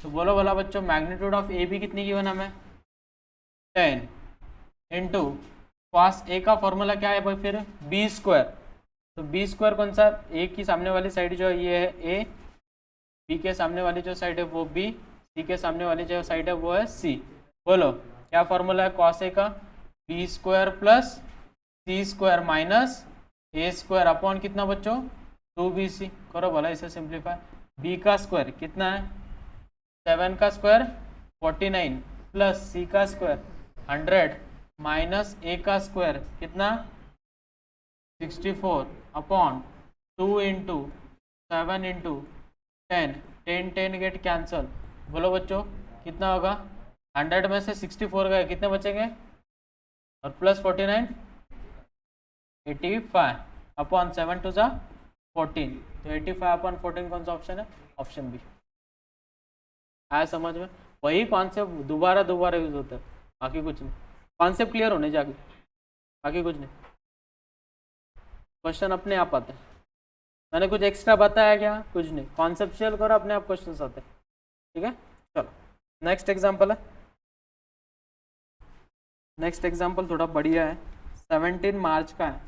[SPEAKER 1] तो बोलो बोला बच्चों, मैग्नीट्यूड ऑफ AB कितनी गिवन हमें? 10 इंटू कॉस ए का फॉर्मूला क्या है भाई? फिर बी स्क्वायर। तो बी स्क्वायर कौन सा? ए की सामने वाली साइड जो ये है ए, बी के सामने वाली जो साइड है वो बी, सी के सामने वाली जो साइड है वो है सी। बोलो क्या फॉर्मूला है कॉस ए का? B square plus C square minus ए स्क्वायर अपॉन कितना बच्चों? 2BC। करो बोला इसे सिंप्लीफाई। बी का स्क्वायर कितना है? 7 का स्क्वायर 49 प्लस सी का स्क्वायर 100 माइनस ए का स्क्वायर कितना? 64 upon 2 into 7 into 10, 10 get cancel. बोलो बच्चों कितना होगा? 100 में से 64 गए, कितने बचेंगे? और प्लस 49 85 अपॉन 7 टू जा 14। तो 85/14 कौन सा ऑप्शन है? Option B. आया समझ में? वही कॉन्सेप्ट दोबारा यूज होता है, बाकी कुछ नहीं। कॉन्सेप्ट क्लियर होने जाके, बाकी कुछ नहीं। क्वेश्चन अपने आप आते हैं। मैंने कुछ एक्स्ट्रा बताया क्या? कुछ नहीं। कॉन्सेप्चुअल करो, अपने आप क्वेश्चन आते हैं। ठीक है, नेक्स्ट एग्जाम्पल है, नेक्स्ट एग्जाम्पल थोड़ा बढ़िया है, 17 मार्च का है,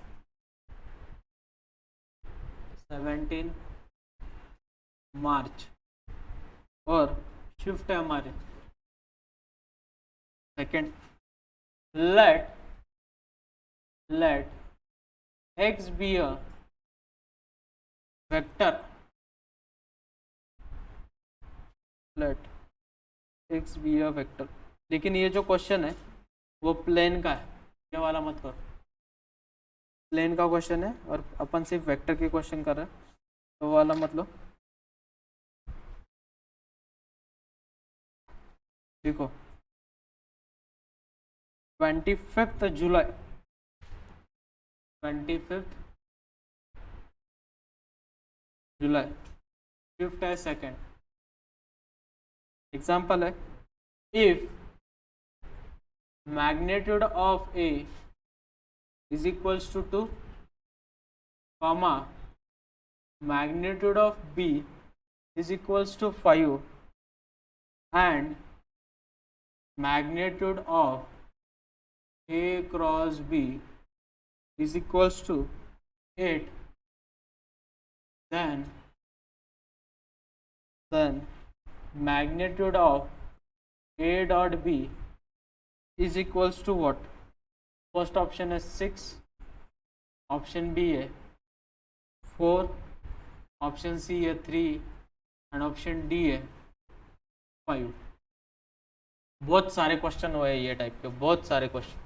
[SPEAKER 1] 17 मार्च और शिफ्ट है हमारे second. Let x be a vector, let x be a vector। लेकिन ये जो क्वेश्चन है वो प्लेन का है, ये वाला मत करो, प्लेन का क्वेश्चन है और अपन सिर्फ वेक्टर के क्वेश्चन कर रहे हैं, तो वो वाला मतलब देखो 25 जुलाई, 25 जुलाई, शिफ्ट है सेकेंड। एग्जाम्पल है, if magnitude of A is equals to 2, comma magnitude of B is equals to 5 and magnitude of A cross B is equals to 8, then magnitude of A dot B is equals to what? First option है 6, option B है 4, option C है 3 and option D है 5। बहुत सारे question हुए ये type के, बहुत सारे क्वेश्चन।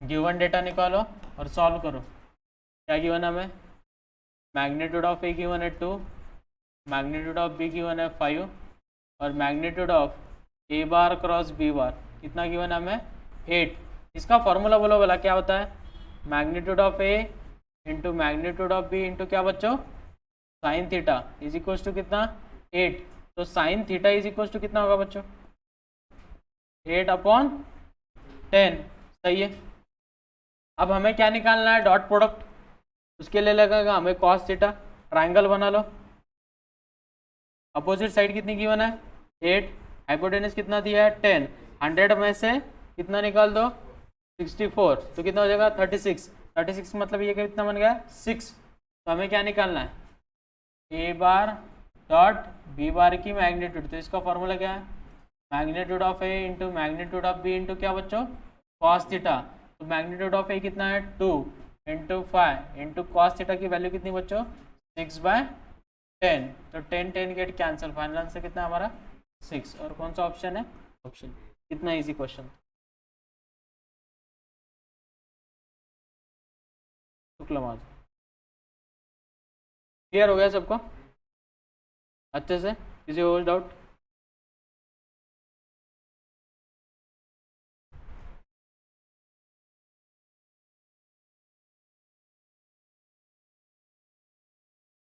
[SPEAKER 1] गिवन डेटा निकालो और सॉल्व करो। क्या गिवन है हमें? मैग्नीट्यूड ऑफ ए गिवन है 2, मैग्नीट्यूड ऑफ बी गिवन है 5 और magnitude of A bar cross B bar कितना गिवन है हमें? 8। इसका फॉर्मूला बोलो बोला क्या होता है? Magnitude of A into magnitude of B into क्या बच्चों? Sine theta is equals to कितना? 8। तो sine theta is equals to कितना होगा बच्चों? 8/10। सही है। अब हमें क्या निकालना है? Dot product. उसके लिए लगेगा हमें कॉस थीटा। ट्राइंगल बना लो। अपोजिट साइड कितनी गिवन है? 8। हाइपोटेनस कितना दिया है? 10। 100 में से कितना निकाल दो? 64। तो कितना हो जाएगा? 36। 36 मतलब ये कितना बन गया? 6। तो हमें क्या निकालना है? A bar dot B bar की मैग्नीट्यूड। तो इसका फॉर्मूला क्या है? Magnitude of A into magnitude of B into क्या बच्चों? Cos theta. तो मैग्नीट्यूड ऑफ ए कितना है? 2 इंटू 5 इंटू कॉस थीटा की वैल्यू कितनी बच्चों? 6/10। तो 10 गेट कैंसिल। फाइनल आंसर कितना हमारा? 6। और कौन सा ऑप्शन है? ऑप्शन। कितना इजी क्वेश्चन। शुक्लमाज। क्लियर हो गया सबको अच्छे से? किसी और डाउट?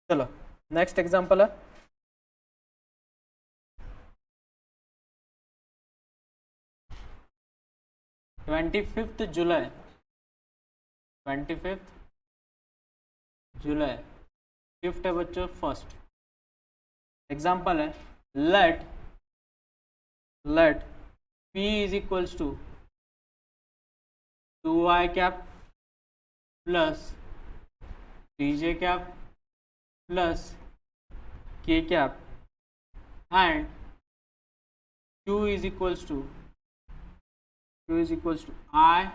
[SPEAKER 1] चलो नेक्स्ट एग्जांपल है, ट्वेंटी फिफ्थ जुलाई 25 जुलाई शिफ्ट है बच्चों फर्स्ट। एग्जांपल है, let P is equals to 2i cap plus 3j cap plus k cap and Q is equals to I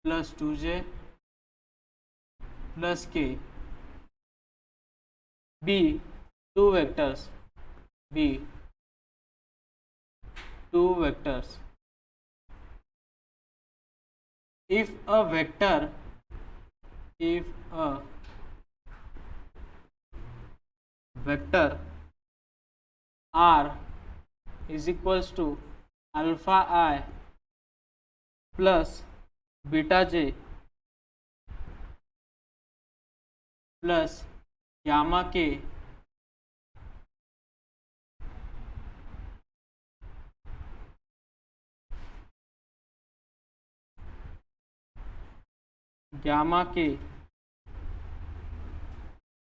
[SPEAKER 1] plus 2j plus k। B two vectors if a vector R is equals to alpha I plus beta j plus gamma k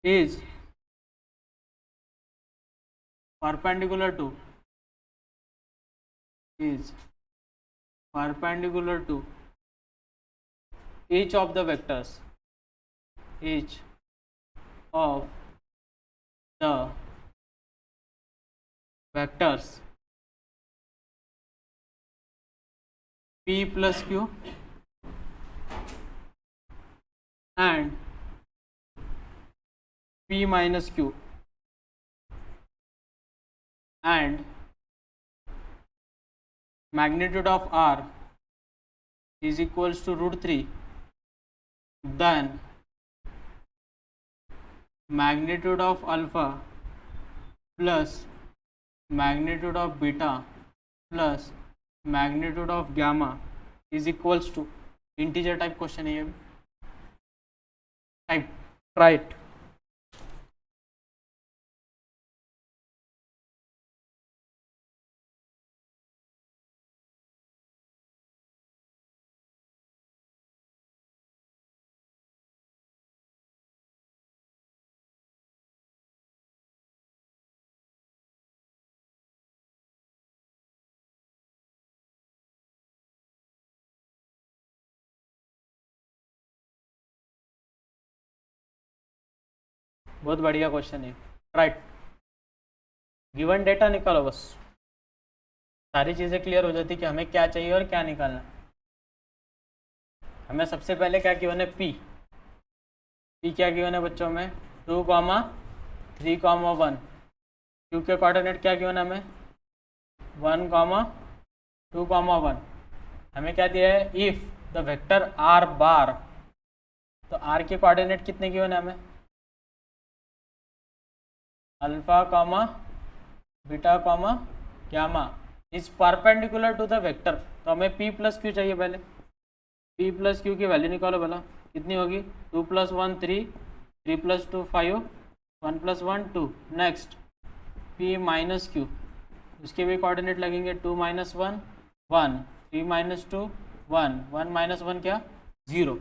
[SPEAKER 1] is perpendicular to is perpendicular to each of the vectors, each of the vectors p plus q and p minus q and magnitude of r is equals to √3, then magnitude of alpha plus magnitude of beta plus magnitude of gamma is equals to integer type question है ये भी type right बहुत बढ़िया question है right given data निकालो बस सारी चीज़ें क्लियर हो जाती कि हमें क्या चाहिए और क्या निकालना हमें सबसे पहले क्या गिवन है पी क्या गिवन है बच्चों में 2, 3, 1 क्यू के कोऑर्डिनेट क्या गिवन है हमें 1, 2, 1 हमें क्या दिया है if the vector R bar तो आर के कोऑर्डिनेट कितने गिवन है हमें alpha beta gamma is perpendicular to the vector तो हमें p प्लस क्यू चाहिए पहले p प्लस क्यू की वैल्यू निकालो भला कितनी होगी 2 + 1 3 3 + 2 5 1 + 1 2 नेक्स्ट p माइनस क्यू उसके भी कोऑर्डिनेट लगेंगे 2 - 1 1 3 - 2 1 1 - 1 क्या 0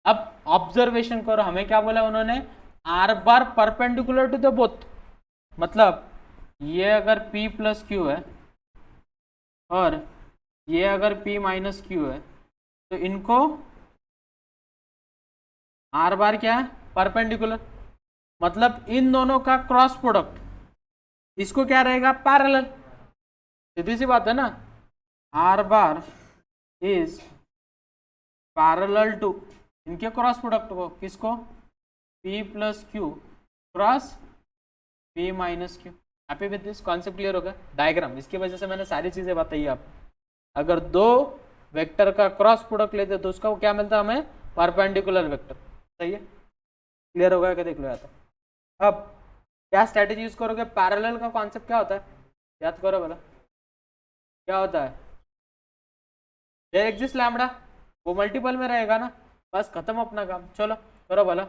[SPEAKER 1] अब ऑब्जर्वेशन करो हमें क्या बोला उन्होंने R bar perpendicular to the both मतलब ये अगर p प्लस क्यू है और ये अगर p माइनस क्यू है तो इनको आर बार क्या है परपेंडिकुलर मतलब इन दोनों का क्रॉस प्रोडक्ट इसको क्या रहेगा पैरेलल सीधी सी बात है ना R bar is parallel to इनके क्रॉस प्रोडक्ट को किसको p plus Q cross p minus Q happy with this concept clear होगा डायग्राम इसकी वजह से मैंने सारी चीज़ें बताई आप अगर दो वेक्टर का क्रॉस प्रोडक्ट लेते तो उसका क्या मिलता हमें परपेंडिकुलर वेक्टर सही है क्लियर होगा क्या देख लो आता अब क्या स्ट्रैटेजी यूज करोगे पैरेलल का कॉन्सेप्ट क्या होता है याद करो भला क्या होता है देयर एग्जिस्ट लैम्बडा वो मल्टीपल में रहेगा ना बस खत्म अपना काम चलो करो भला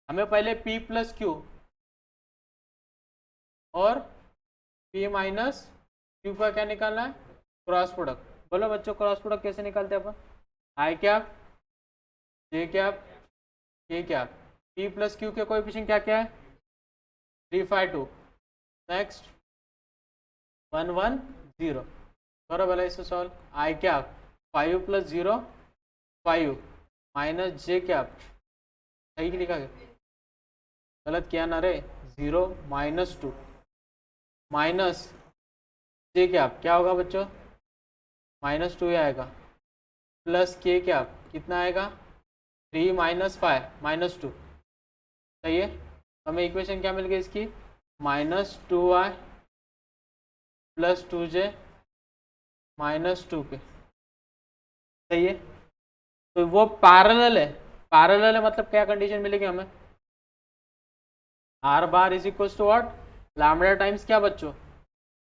[SPEAKER 1] हमें पहले p प्लस क्यू और p माइनस क्यू का क्या निकालना है क्रॉस प्रोडक्ट बोलो बच्चों क्रॉस प्रोडक्ट कैसे निकालते हैं अपन I cap J cap K cap p plus Q के कोएफिशिएंट क्या क्या है 3 5 2 नेक्स्ट 1 1 0 करो भला इसे solve I cap 5 + 0 5 minus J cap सही लिखा गया गलत किया ना रे 0 - 2 माइनस जे कैप क्या होगा बच्चों -2 ही आएगा प्लस के कैप कितना आएगा 3 - 5 -2 सही है हमें इक्वेशन क्या मिल गई इसकी -2y + 2j -2k सही है तो वो पैरेलल है मतलब क्या कंडीशन मिलेगी हमें R bar is equal to what lambda times क्या बच्चों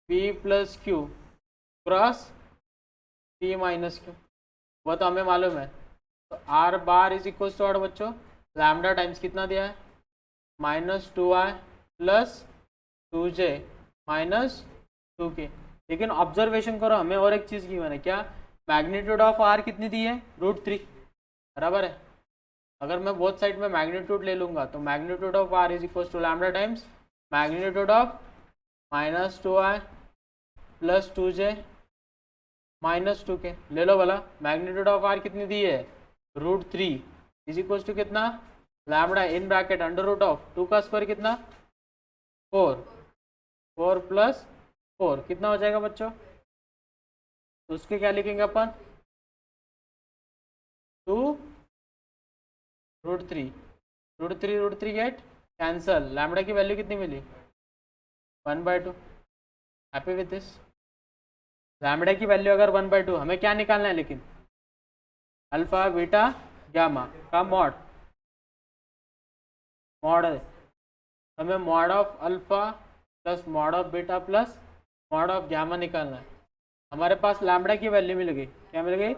[SPEAKER 1] p plus Q cross p minus Q वो तो हमें मालूम है तो R bar is equal to what बच्चों लैम्बडा टाइम्स कितना दिया है -2y + 2j -2k लेकिन ऑब्जर्वेशन करो हमें और एक चीज़ की मैंने क्या मैग्नीट्यूड ऑफ आर कितनी दी है √3 बराबर है अगर मैं बोथ साइड में मैग्नीट्यूड ले लूंगा तो magnitude of R is equal to lambda times magnitude of -2i plus 2j -2k। ले लो वाला मैग्नीट्यूड ऑफ आर कितनी दी है, √3 इज इक्वल टू कितना, lambda in bracket under root of 2 का स्क्वायर कितना 4, 4 + 4 कितना हो जाएगा बच्चों, तो उसके क्या लिखेंगे अपन 2 √3 √3 गेट कैंसल, लैम्बडा की वैल्यू कितनी मिली 1/2। हैप्पी विथ दिस, लैम्बडा की वैल्यू अगर 1/2, हमें क्या निकालना है लेकिन अल्फा बीटा गामा का मॉड है, हमें mod of alpha plus mod of beta plus mod of gamma निकालना है। हमारे पास लैम्बडा की वैल्यू मिल गई, क्या मिल गई,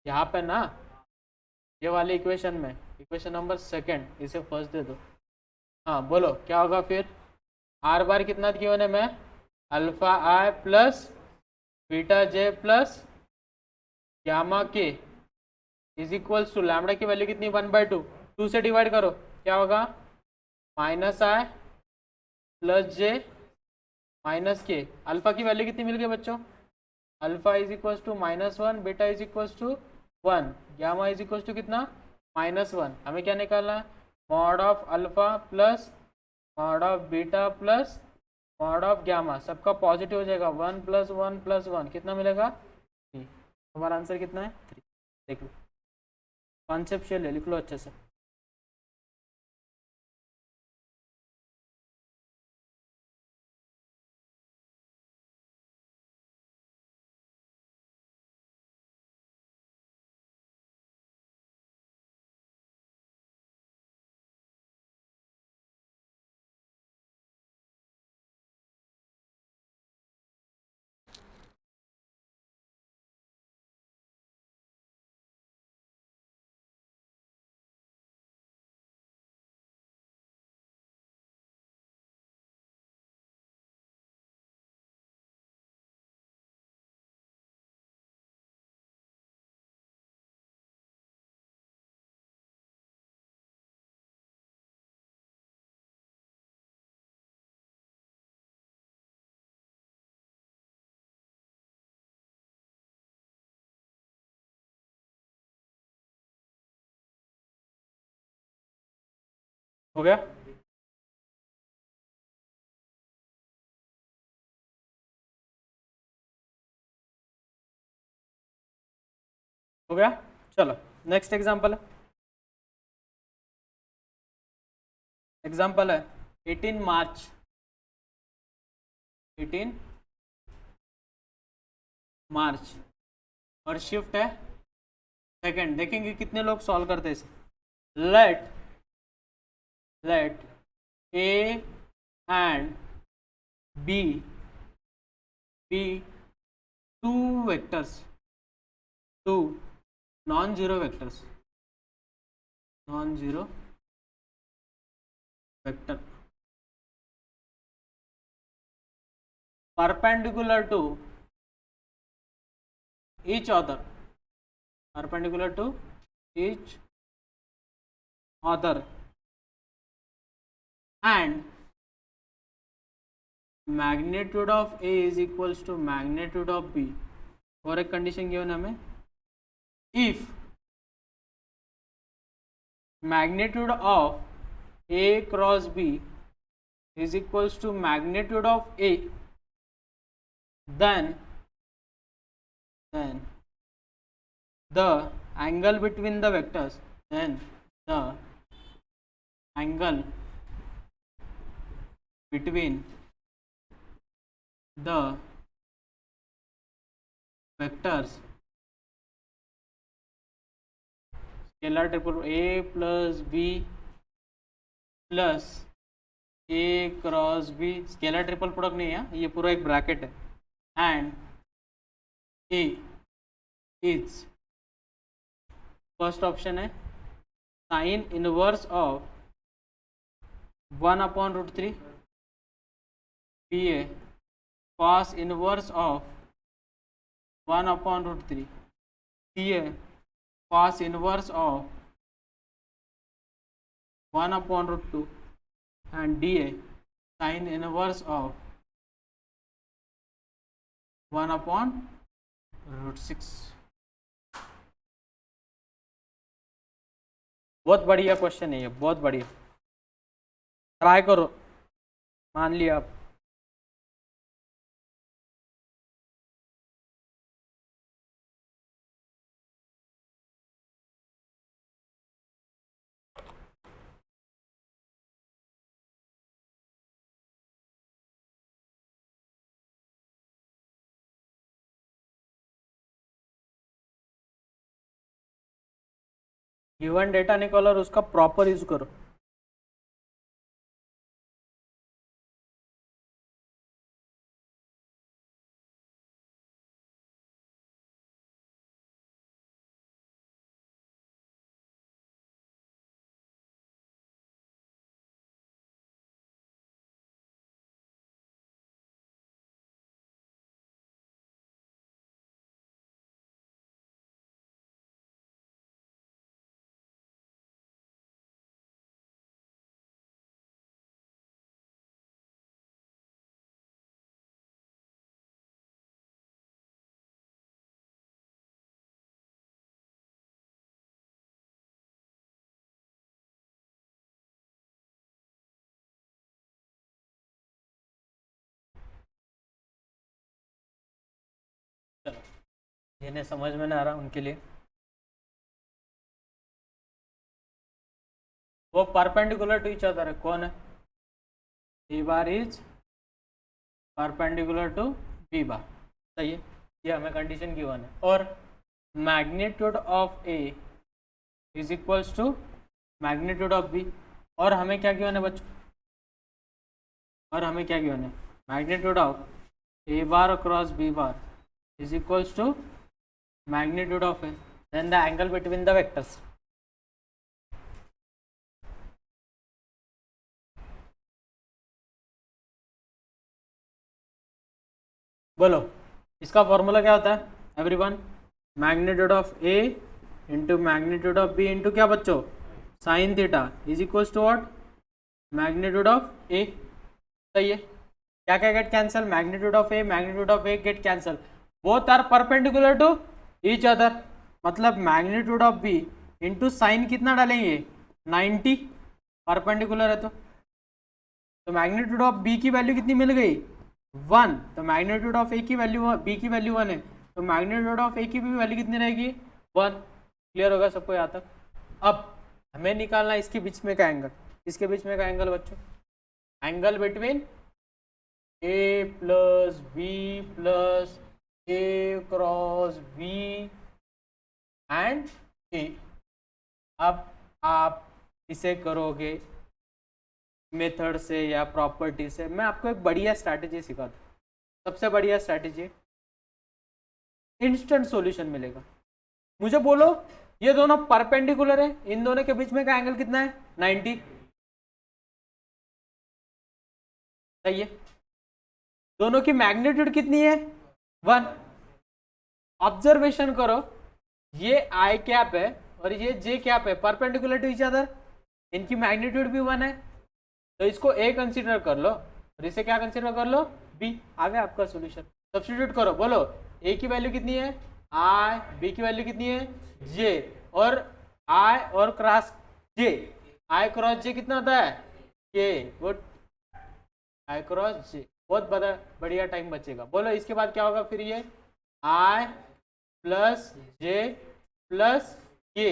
[SPEAKER 1] यहाँ पे ना ये वाली इक्वेशन में, इक्वेशन नंबर 2, इसे फर्स्ट दे दो। हाँ बोलो क्या होगा फिर, आर बार कितना गिवन है मैं, alpha I plus beta J plus gamma K is equals to lambda की वैल्यू कितनी 1/2, 2 से डिवाइड करो क्या होगा -i plus J minus K, alpha की वैल्यू कितनी मिल गई बच्चों, alpha is equals to -1, beta is equals to 1, gamma is equals to कितना -1। हमें क्या निकालना है, mod of alpha plus mod of beta plus mod of gamma, सबका पॉजिटिव हो जाएगा, 1 + 1 + 1 कितना मिलेगा 3। हमारा आंसर कितना है 3। देख लो कॉन्सेप्चुअल है, लिख लो अच्छे से। हो गया, हो गया, चलो नेक्स्ट एग्जांपल है, एग्जांपल है 18 मार्च 18 मार्च और शिफ्ट है सेकंड। देखेंगे कितने लोग सॉल्व करते हैं इसे। Let A and B be two vectors, two non zero vectors, non zero vector perpendicular to each other, perpendicular to each other and magnitude of A is equals to magnitude of B। और एक condition given हमें, if magnitude of A cross B is equals to magnitude of A, then the angle between the vectors, then the angle between the vectors scalar triple A plus B plus A cross B, scalar triple product नहीं है, ये पूरा एक bracket है, and A is, first option है sine inverse of 1/√3, B है cos inverse of 1/√3, सी है cos inverse of 1/√2 and dA sin inverse of 1/√6। बहुत बढ़िया क्वेश्चन है ये, बहुत बढ़िया, ट्राई करो, मान लिया आप। गिवन डेटा निकालो और उसका प्रॉपर यूज करो। चलो, जिन्हें समझ में ना आ रहा उनके लिए, वो परपेंडिकुलर टू ईच अदर है, कौन है? A bar is perpendicular to B bar, सही है, ये हमें कंडीशन गिवन है। और magnitude of A is equals to magnitude of B, और हमें क्या गिवन है बच्चों? और हमें क्या गिवन है? Magnitude of A bar cross B bar is equals to magnitude of A, then the angle between the vectors। बोलो, इसका फॉर्मूला क्या होता है everyone? Magnitude of A into magnitude of B into क्या बच्चों? Sine theta is equals to what? Magnitude of A. सही है, क्या क्या get cancel? Magnitude of A, magnitude of A get cancel, both are perpendicular to each other, मतलब magnitude of B into sine कितना डालेंगे? 90, perpendicular है तो magnitude of B की वैल्यू कितनी मिल गई? 1। तो मैग्नीट्यूड ऑफ ए की वैल्यू, बी की वैल्यू 1 है, तो मैग्नीट्यूड ऑफ ए की भी वैल्यू कितनी रहेगी? 1। क्लियर होगा सबको यहाँ तक? अब हमें निकालना इसके बीच में का एंगल, इसके बीच में का एंगल बच्चों, angle between A plus B plus A cross B and A. अब आप इसे करोगे मेथड से या प्रॉपर्टी से, मैं आपको एक बढ़िया स्ट्रैटेजी सिखाता हूँ। सबसे बढ़िया स्ट्रैटेजी, इंस्टेंट सॉल्यूशन मिलेगा। मुझे बोलो ये दोनों परपेंडिकुलर है, इन दोनों के बीच में का एंगल कितना है? 90। सही है, दोनों की मैग्नीट्यूड कितनी है? 1। ऑब्जर्वेशन करो, ये आई कैप है और ये जे कैप है, परपेंडिकुलर टू ईच अदर, इनकी मैग्नीट्यूड भी 1 है, तो इसको ए कंसीडर कर लो और इसे क्या कंसीडर कर लो? बी। आ गया आपका सॉल्यूशन। सब्स्टिट्यूट करो, बोलो ए की वैल्यू कितनी है? आई, बी की वैल्यू कितनी है? जे, और आई और क्रॉस जे, आई क्रॉस जे कितना होता है? के। गुड, आई क्रॉस जे, बहुत बढ़िया टाइम बचेगा। बोलो इसके बाद क्या होगा फिर? ये आई प्लस जे प्लस के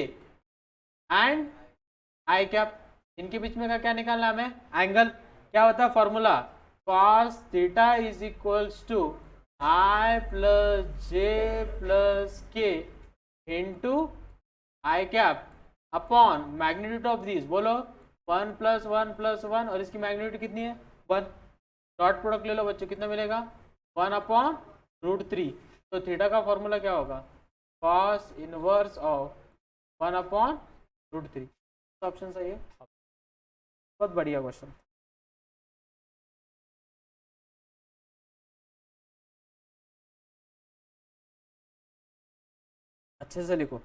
[SPEAKER 1] एंड आई कैप, इनके बीच में का क्या निकालना हमें? एंगल। क्या होता है formula? cos theta is equals to I plus J plus K into I cap upon magnitude of this. बोलो 1 प्लस 1 प्लस 1, और इसकी मैग्नीट्यूड कितनी है? 1। डॉट प्रोडक्ट ले लो बच्चों, कितना मिलेगा? 1/√3। तो थीटा का फॉर्मूला क्या होगा? cos inverse of 1/√3। तो ऑप्शन सही है, बहुत बढ़िया क्वेश्चन। अच्छे से लिखो।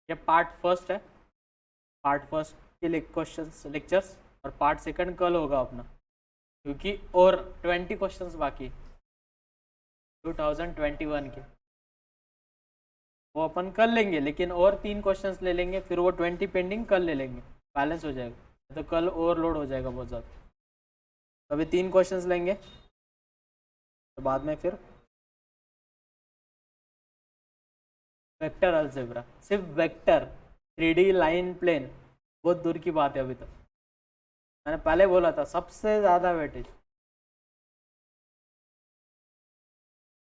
[SPEAKER 1] ये पार्ट फर्स्ट है, पार्ट फर्स्ट के लिए क्वेश्चंस लेक्चर्स, और पार्ट सेकंड कल होगा अपना, क्योंकि और 20 क्वेश्चंस बाकी 2021 के, वो अपन कर लेंगे, लेकिन और 3 क्वेश्चंस ले लेंगे, फिर वो 20 पेंडिंग कल ले लेंगे, बैलेंस हो जाएगा, तो कल ओवरलोड हो जाएगा बहुत ज़्यादा। तो अभी 3 क्वेश्चंस लेंगे, तो बाद में फिर वेक्टर अलजेब्रा, सिर्फ वेक्टर 3D लाइन प्लेन बहुत दूर की बात है अभी तक। मैंने पहले बोला था सबसे ज़्यादा वेटेज,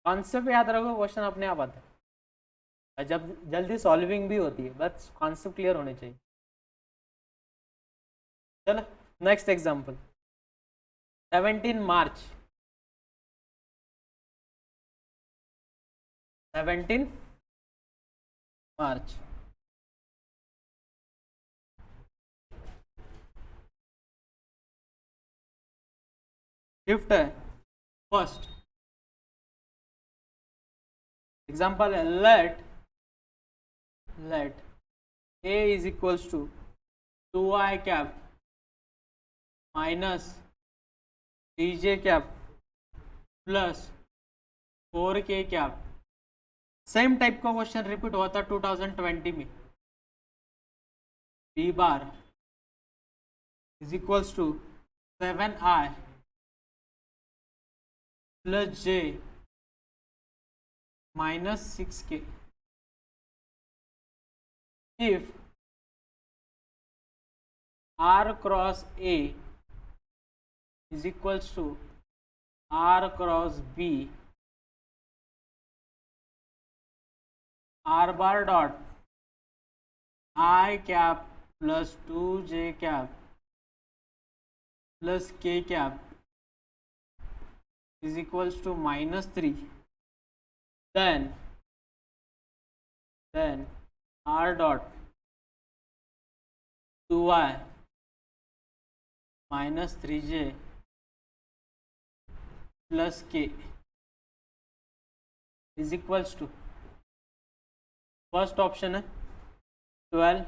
[SPEAKER 1] कॉन्सेप्ट याद रखो, क्वेश्चन अपने आप आता है, जब जल्दी सॉल्विंग भी होती है, बस कॉन्सेप्ट क्लियर होने चाहिए। चलो नेक्स्ट एग्जांपल, 17 मार्च 17 मार्च शिफ्ट है फर्स्ट एग्जांपल है, let a is equals to 2i cap minus 3j cap plus 4k cap. Same type का क्वेश्चन रिपीट हुआ था 2020 में, b bar is equals to 7i plus j minus 6k if r cross a is equals to r cross b, r bar dot i cap plus 2j cap plus k cap is equals to -3, then r dot 2i minus 3j plus k is equals to, first option है 12,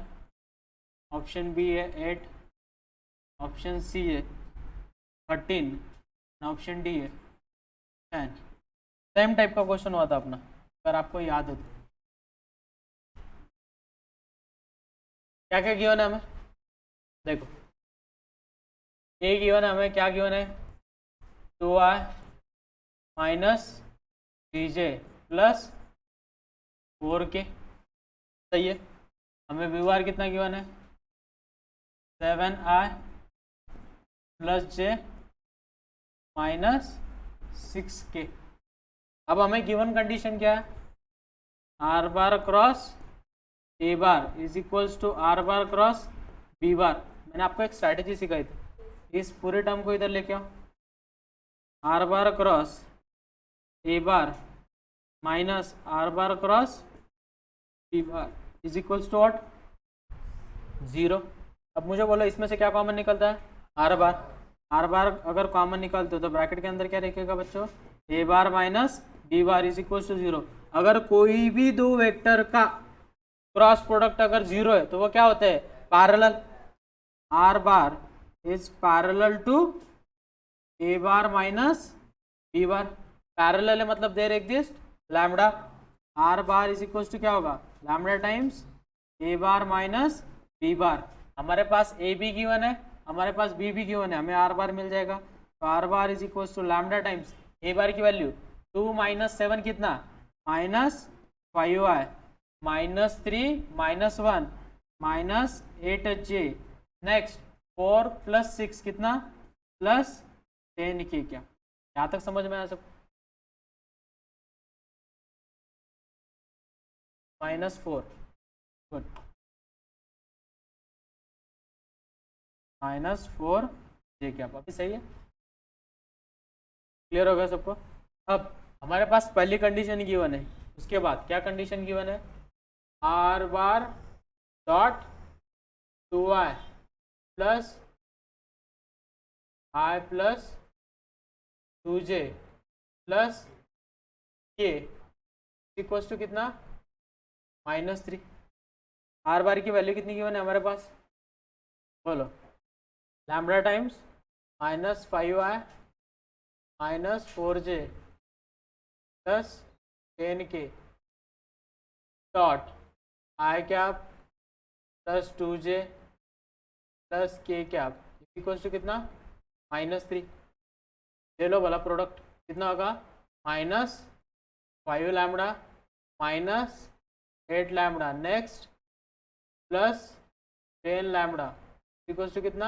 [SPEAKER 1] option B है 8, option C है 13, option D है 10। Same type का question हुआ था अपना, अगर आपको याद हो तो। क्या क्या गिवन है हमें, देखो ए गिवन है हमें, क्या गिवन है 2i minus 3j plus 4k, सही है। हमें बी बार कितना गिवन है 7i plus j minus 6k। अब हमें गिवन कंडीशन क्या है, R bar cross A bar is equals to R bar cross B bar. मैंने आपको एक स्ट्रैटेजी सिखाई थी, इस पूरे टर्म को इधर लेके आओ, R bar cross A bar minus R bar cross B bar is equals to what 0। अब मुझे बोलो इसमें से क्या कॉमन निकलता है, आर बार। आर बार अगर कॉमन निकलते हो तो ब्रैकेट के अंदर क्या रखेगा बच्चों, A bar minus B bar is equals to 0। अगर कोई भी दो वेक्टर का क्रॉस प्रोडक्ट अगर 0 है तो वो क्या होता है, parallel. R bar is parallel to A bar minus B bar, parallel है मतलब there exist lambda. R bar is equals to क्या होगा, लैम्डा टाइम्स ए बार माइनस बी बार। हमारे पास ए बी गिवन है, हमारे पास बी भी गिवन है, हमें आर बार मिल जाएगा। तो R bar is equals to lambda times A bar की वैल्यू 2 माइनस 7 कितना minus 5i minus 3 minus 1 minus 8j, next 4 plus 6 कितना प्लस 10k। क्या यहाँ तक समझ में आया सब, -4 गुड, -4j क्या अभी सही है, क्लियर हो गया सबको। अब हमारे पास पहली कंडीशन गिवन है, उसके बाद क्या कंडीशन गिवन है, R bar dot 2i plus i plus 2j plus k equals to कितना -3। आर बार की वैल्यू कितनी गिवन है हमारे पास, बोलो। Lambda times -5i -4j plus 10k dot I cap plus 2j plus k cap equals to कितना, -3। ले लो वाला प्रोडक्ट, कितना होगा, -5 lambda -8 lambda next plus 10 lambda equals to कितना,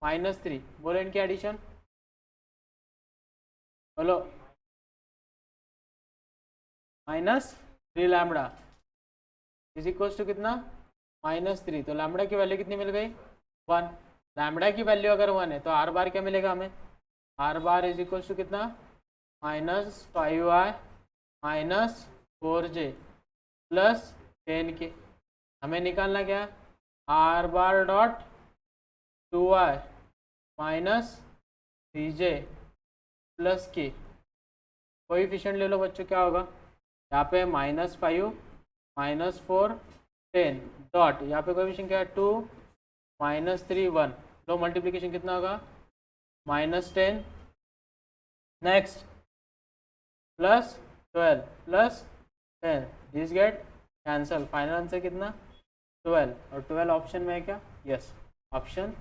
[SPEAKER 1] -3। बोलो इनकी एडिशन, बोलो। -3 लैम्बडा इज इक्वल्स टू कितना, -3। तो लैम्बडा की वैल्यू कितनी मिल गई, 1। लैम्बडा की वैल्यू अगर 1 है तो आर बार क्या मिलेगा हमें, R bar is equals to कितना, -5i -4j प्लस 10k। हमें निकालना क्या है, R bar dot 2i -3j plus k। Coefficient ले लो बच्चों, क्या होगा यहाँ पे, -5 -4 10 डॉट यहाँ पे कोएफिशिएंट क्या है, 2 -3 1। लो मल्टीप्लिकेशन कितना होगा, -10 next plus 12 plus 10 this get cancel. Final answer कितना, 12। और 12 ऑप्शन में है क्या, yes, option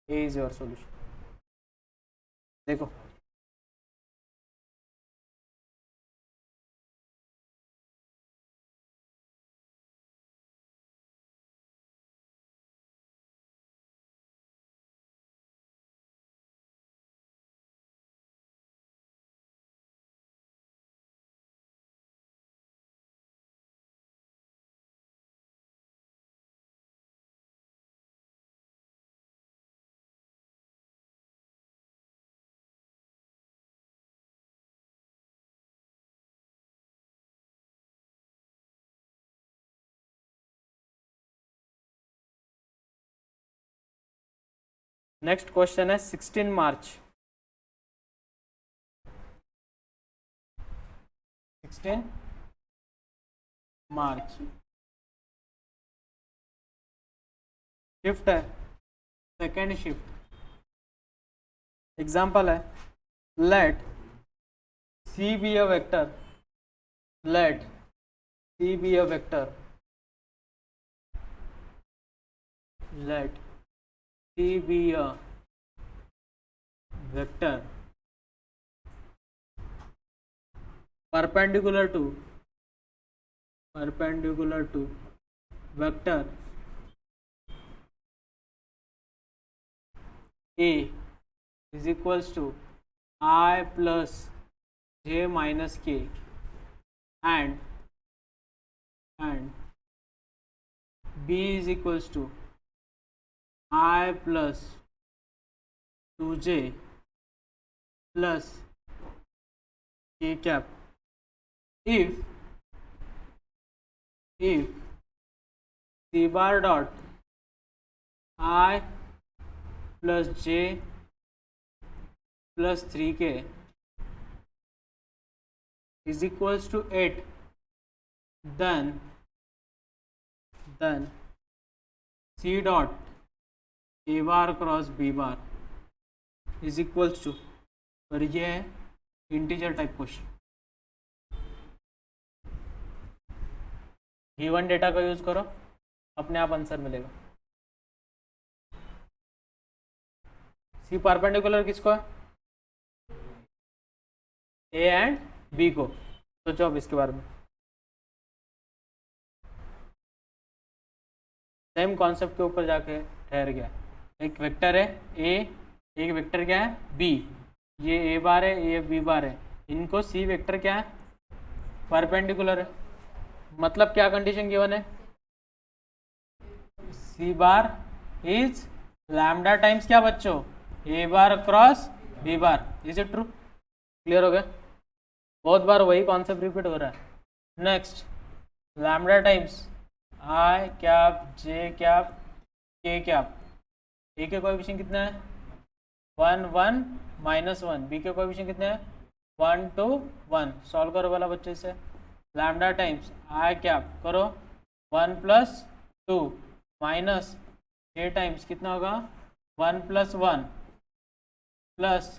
[SPEAKER 1] A is your solution. देखो नेक्स्ट क्वेश्चन है 16 मार्च 16 मार्च शिफ्ट है, सेकेंड शिफ्ट। एग्जाम्पल है, let C be a vector, let C be a vector, let C be a vector perpendicular to vector A is equals to I plus j minus k and B is equals to I plus 2j plus k cap if c bar dot I plus j plus 3k is equals to 8, then c dot a bar cross b bar is equals to, और ये है integer type question. Given data का use करो, अपने आप answer मिलेगा। C perpendicular किसको है, ए एंड बी को। सोचो अब इसके बारे में, सेम कॉन्सेप्ट के ऊपर जाके ठहर गया। एक वेक्टर है ए, एक वेक्टर क्या है बी, ये ए बार है, ये बी बार है, इनको सी वेक्टर क्या है, परपेंडिकुलर है। मतलब क्या कंडीशन गिवन है, C bar is lambda times क्या बच्चों, A bar cross B bar. Is it true, clear हो गया। बहुत बार वही कॉन्सेप्ट रिपीट हो रहा है। Next lambda times I cap J cap K cap, A के कोएफिशिएंट कितना है 1 1 -1, बी के कोएफिशिएंट कितने हैं 1 2 1। सॉल्व करो वाला बच्चे से, लैम्डा टाइम्स आई कैप करो 1 प्लस 2 माइनस k टाइम्स कितना होगा 1 + 1 प्लस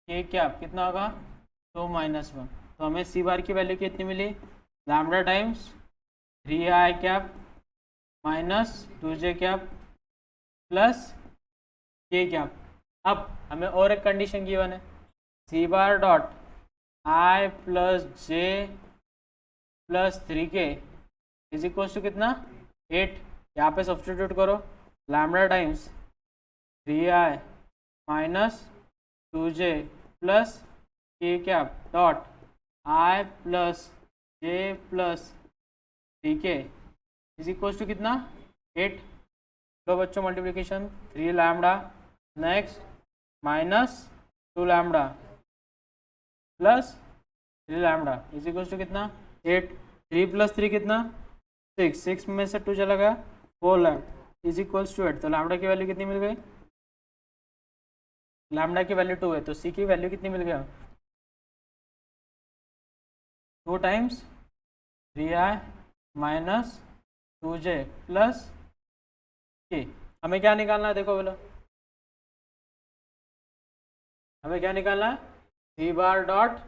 [SPEAKER 1] k कैप कितना होगा 2 - 1। तो हमें सी बार की वैल्यू कितनी मिली lambda times 3i cap minus 2j cap plus k cap. अब हमें और एक कंडीशन गिवन है C bar dot i plus j plus 3k is equal to कितना 8। यहाँ पे सब्सटीट्यूट करो lambda times 3i minus 2j plus k cap dot i plus j plus 3k is equal to कितना 8। तो बच्चों multiplication 3 lambda next minus 2 lambda plus 3 lambda is equal to कितना 8। 3 + 3 कितना 6, 6 में से 2 चला गया 4 लैम्डा इज इक्वल्स टू 8। तो लैम्डा की वैल्यू कितनी मिल गई लैम्डा की वैल्यू 2 है तो सी की वैल्यू कितनी मिल गया 2 times 3i minus 2j plus k। हमें क्या निकालना है देखो बोलो हमें क्या निकालना है C bar dot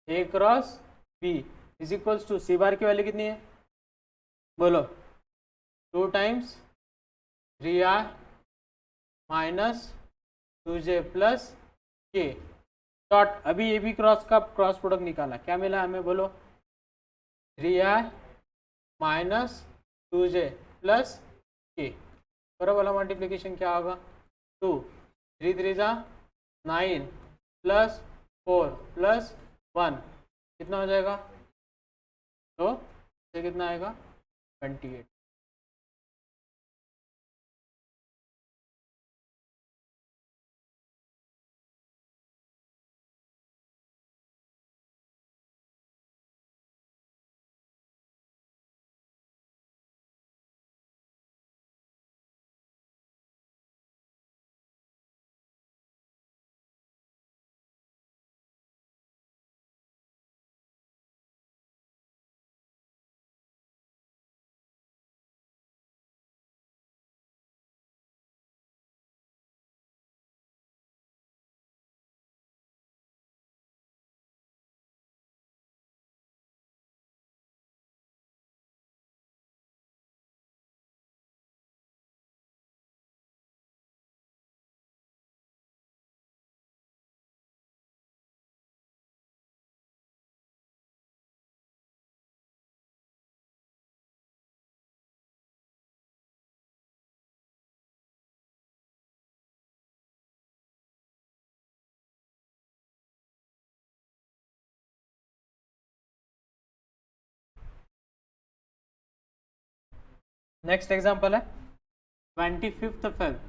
[SPEAKER 1] A cross B is equals to C bar की वैल्यू कितनी है बोलो 2 times 3i minus 2j plus k dot अभी ये भी क्रॉस का क्रॉस प्रोडक्ट निकाला क्या मिला हमें बोलो 3i minus 2j plus k करो वाला मल्टीप्लिकेशन क्या होगा 2 3 3 जा 9 प्लस 4 प्लस 1 कितना हो जाएगा तो ये कितना आएगा 28। नेक्स्ट एग्जांपल है 25th फेब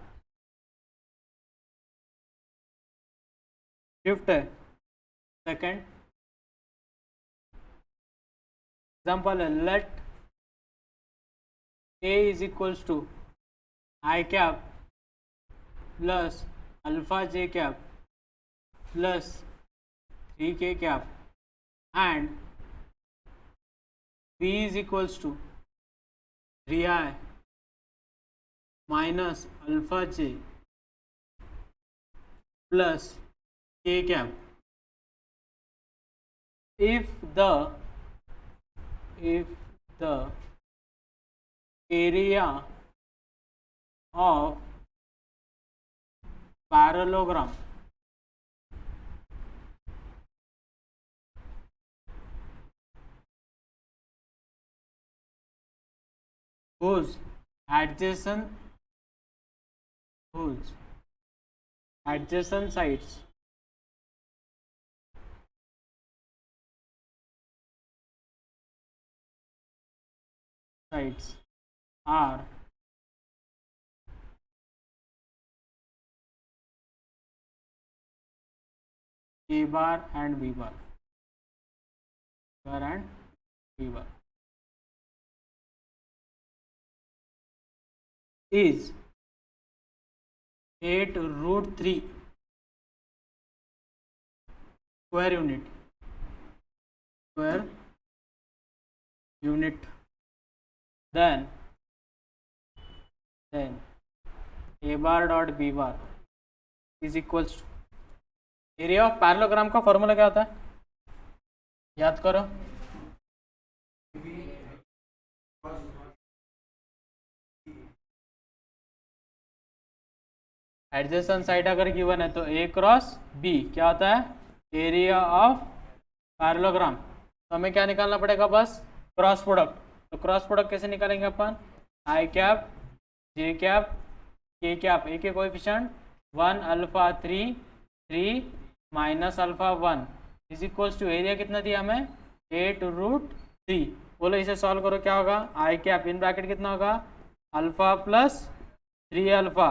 [SPEAKER 1] शिफ्ट है सेकेंड एग्जांपल है let a is equals to i cap plus alpha j cap plus 3k cap and b is equals to 3i minus alpha j plus k cap if the area of parallelogram whose adjacent sides are a bar and b bar and b bar is 8√3 square unit then then A bar dot B bar is equals to area of parallelogram का formula क्या होता है, याद करो। Adjacent side अगर given है तो ए cross B क्या होता है, एरिया ऑफ पैरेललोग्राम। तो हमें क्या निकालना पड़ेगा, बस क्रॉस प्रोडक्ट। तो क्रॉस प्रोडक्ट कैसे निकालेंगे अपन, I cap J cap K cap, A के coefficient 1 alpha 3 minus alpha 1 is equals to area कितना दिया हमें 8√3। बोलो इसे सॉल्व करो क्या होगा, आई कैप इन ब्रैकेट कितना होगा alpha plus 3 alpha,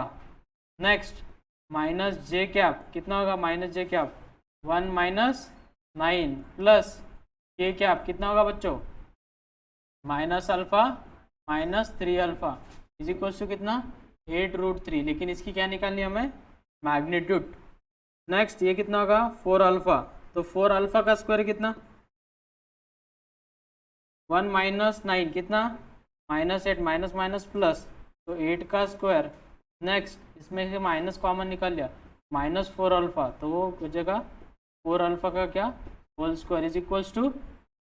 [SPEAKER 1] next minus J cap कितना होगा minus J cap 1 minus 9 plus K cap कितना होगा बच्चों minus alpha minus 3 alpha is equals to कितना 8√3। लेकिन इसकी क्या निकालनी है हमें, मैग्नीट्यूड। नेक्स्ट ये कितना होगा 4 अल्फा, तो 4 अल्फा का स्क्वायर कितना 1 माइनस 9 कितना माइनस 8 माइनस माइनस प्लस तो 8 का स्क्वायर। नेक्स्ट इसमें से माइनस कॉमन निकल लिया माइनस 4 अल्फा, तो वो बचेगा 4 अल्फा का क्या whole square is equals to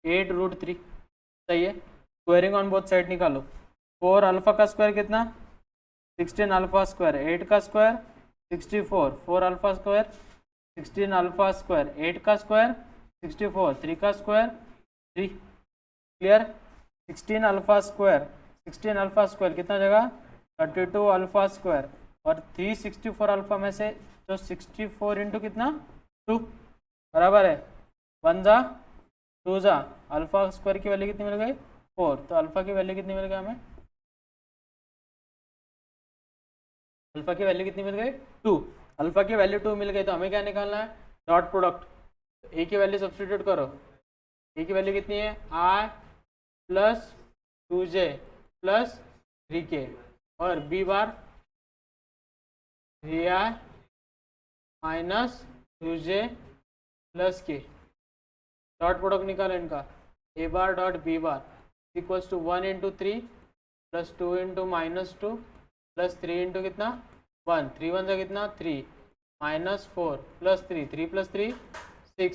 [SPEAKER 1] 8√3। सही है, स्क्वायरिंग ऑन बोथ साइड निकालो। 4 अल्फा का स्क्वायर कितना 16 अल्फा स्क्वायर, 8 का square 64, 4 alpha square 16 alpha square, 8 का स्क्वायर 64, 3 का स्क्वायर 3। क्लियर, 16 अल्फा स्क्वायर कितना जगह 32 अल्फा स्क्वायर और 364 अल्फा में से तो 64 इंटू कितना 2 बराबर है 1 जा 2 जा, अल्फा स्क्वायर की वैल्यू कितनी मिल गई 4, तो अल्फा की वैल्यू कितनी मिल गई हमें, अल्फा की वैल्यू कितनी मिल गई 2। अल्फा की वैल्यू 2 मिल गई तो हमें क्या निकालना है डॉट प्रोडक्ट। ए की वैल्यू सब्स्टिट्यूट करो, ए की वैल्यू कितनी है आई प्लस 2j प्लस 3k और B bar 3i minus 2j plus K. Dot product निकालो इनका, A bar dot B bar equals to 1 into 3 plus 2 into minus 2 plus 3 into कितना 1, 3 1 जा कितना 3 माइनस 4 प्लस 3 प्लस 3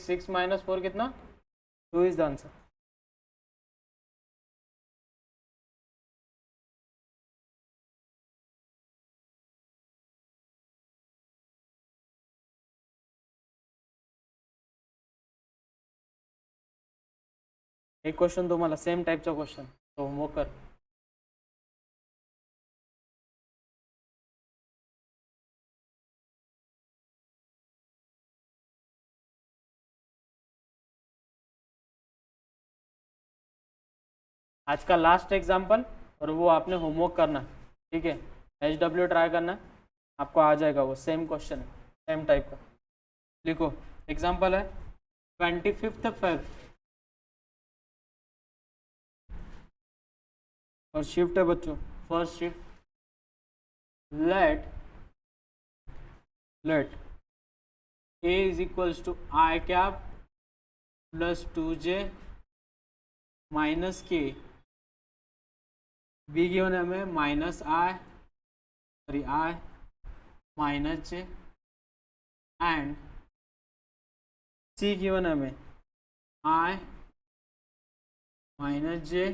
[SPEAKER 1] 6 माइनस 4 कितना 2 is the answer. एक question तुम्हाला same टाइपचा question तो homework कर। आज का लास्ट एग्जाम्पल और वो आपने होमवर्क करना है, ठीक है। HW ट्राई करना है, आपको आ जाएगा वो सेम क्वेश्चन सेम टाइप का। लिखो एग्जाम्पल है 25 Feb और शिफ्ट है बच्चों first shift. Let A is equals to I cap plus 2j minus K, B given है हमें minus I minus J and C given है हमें I minus J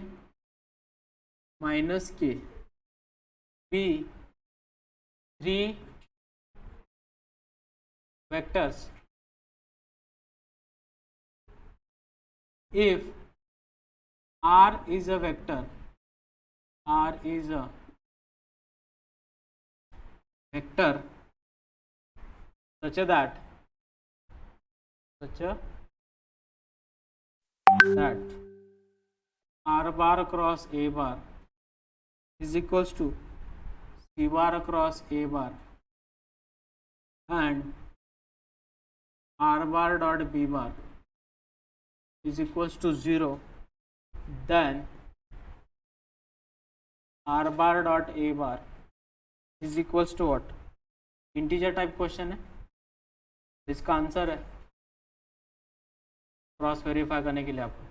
[SPEAKER 1] minus K, be 3 vectors if R is a vector such that R bar across A bar is equals to C bar across A bar and R bar dot B bar is equals to 0, then R bar dot A bar is equals to what, integer type question है, इसका answer है cross verify करने के लिए आपको